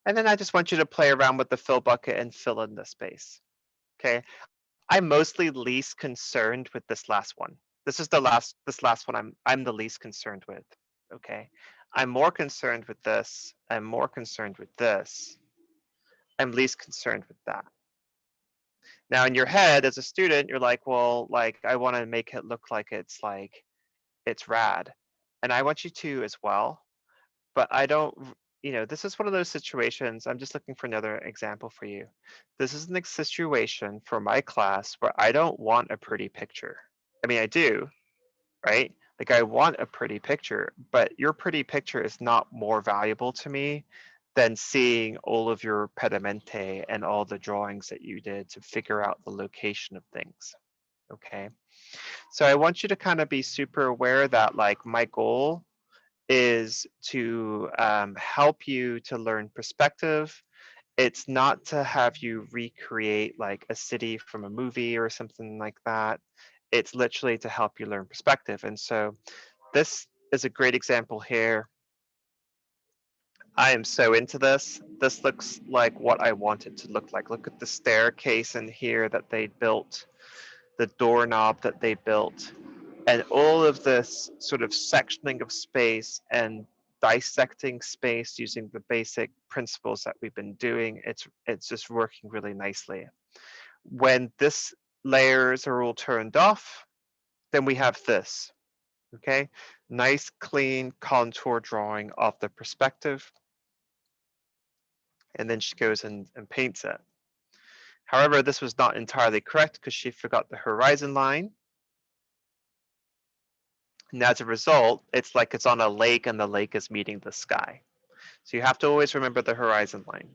Speaker 1: And then I just want you to play around with the fill bucket and fill in the space. Okay, I'm mostly least concerned with this last one. This last one I'm the least concerned with. Okay, I'm more concerned with this. I'm more concerned with this. I'm least concerned with that. Now in your head as a student, you're like, well, like I want to make it look like it's rad. And I want you to as well, but I don't, this is one of those situations. I'm just looking for another example for you. This is an situation for my class where I don't want a pretty picture. I mean, I do, right? Like I want a pretty picture, but your pretty picture is not more valuable to me than seeing all of your pedamente and all the drawings that you did to figure out the location of things. Okay. So I want you to kind of be super aware that like my goal is to help you to learn perspective. It's not to have you recreate like a city from a movie or something like that. It's literally to help you learn perspective. And so this is a great example here. I am so into this. This looks like what I want it to look like. Look at the staircase in here that they built, the doorknob that they built, and all of this sort of sectioning of space and dissecting space using the basic principles that we've been doing. It's just working really nicely. When this layers are all turned off, then we have this. Okay, nice clean contour drawing of the perspective. And then she goes and paints it. However, this was not entirely correct because she forgot the horizon line. And as a result, it's like it's on a lake and the lake is meeting the sky. So you have to always remember the horizon line.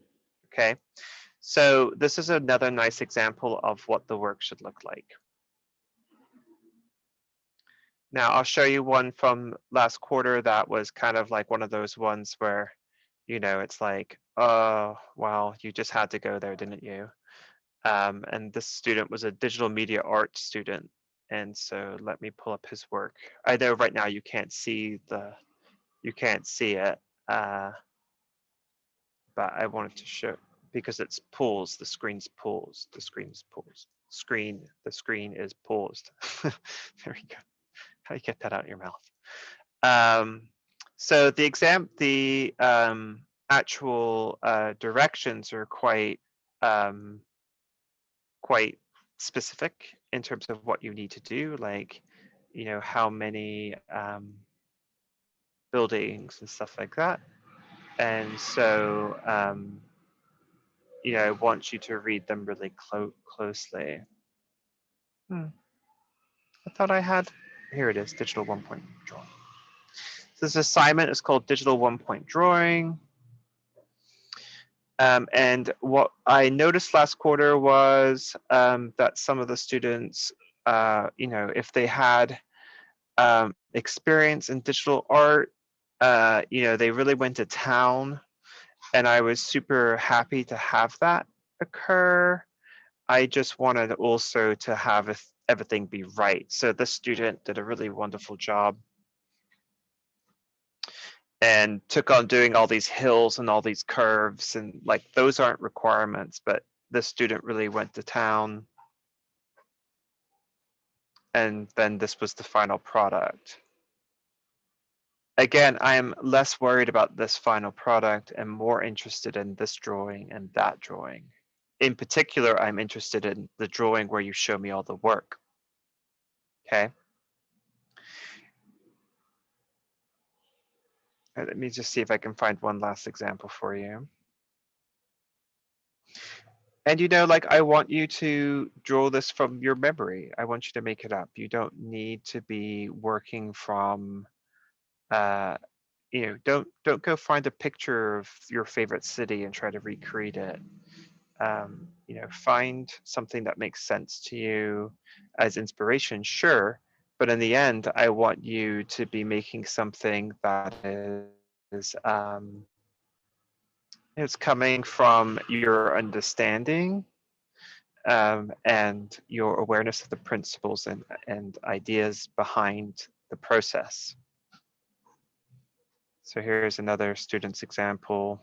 Speaker 1: Okay, so this is another nice example of what the work should look like. Now I'll show you one from last quarter that was kind of like one of those ones where, it's like, oh, well, you just had to go there, didn't you? And this student was a digital media art student. And so let me pull up his work. I know right now you can't see it, but I wanted to show because it's paused. The screen is paused. The screen is paused. There we go. How do you get that out of your mouth? So the actual directions are quite specific in terms of what you need to do, like how many buildings and stuff like that. And so I want you to read them really closely. I thought I had, here it is, digital 1-point drawing. This assignment is called digital 1-point drawing. And what I noticed last quarter was that some of the students, if they had experience in digital art, they really went to town, and I was super happy to have that occur. I just wanted also to have everything be right. So this student did a really wonderful job and took on doing all these hills and all these curves, and like those aren't requirements, but this student really went to town. And then this was the final product. Again, I am less worried about this final product and more interested in this drawing and that drawing. In particular, I'm interested in the drawing where you show me all the work. Okay. Let me just see if I can find one last example for you. And like I want you to draw this from your memory. I want you to make it up. You don't need to be working from don't go find a picture of your favorite city and try to recreate it. Find something that makes sense to you as inspiration, sure, but in the end, I want you to be making something that is it's coming from your understanding and your awareness of the principles and ideas behind the process. So here's another student's example.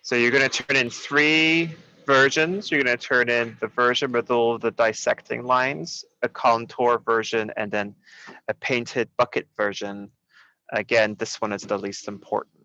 Speaker 1: So you're going to turn in 3 versions. You're going to turn in the version with all of the dissecting lines, a contour version, and then a painted bucket version. Again, this one is the least important.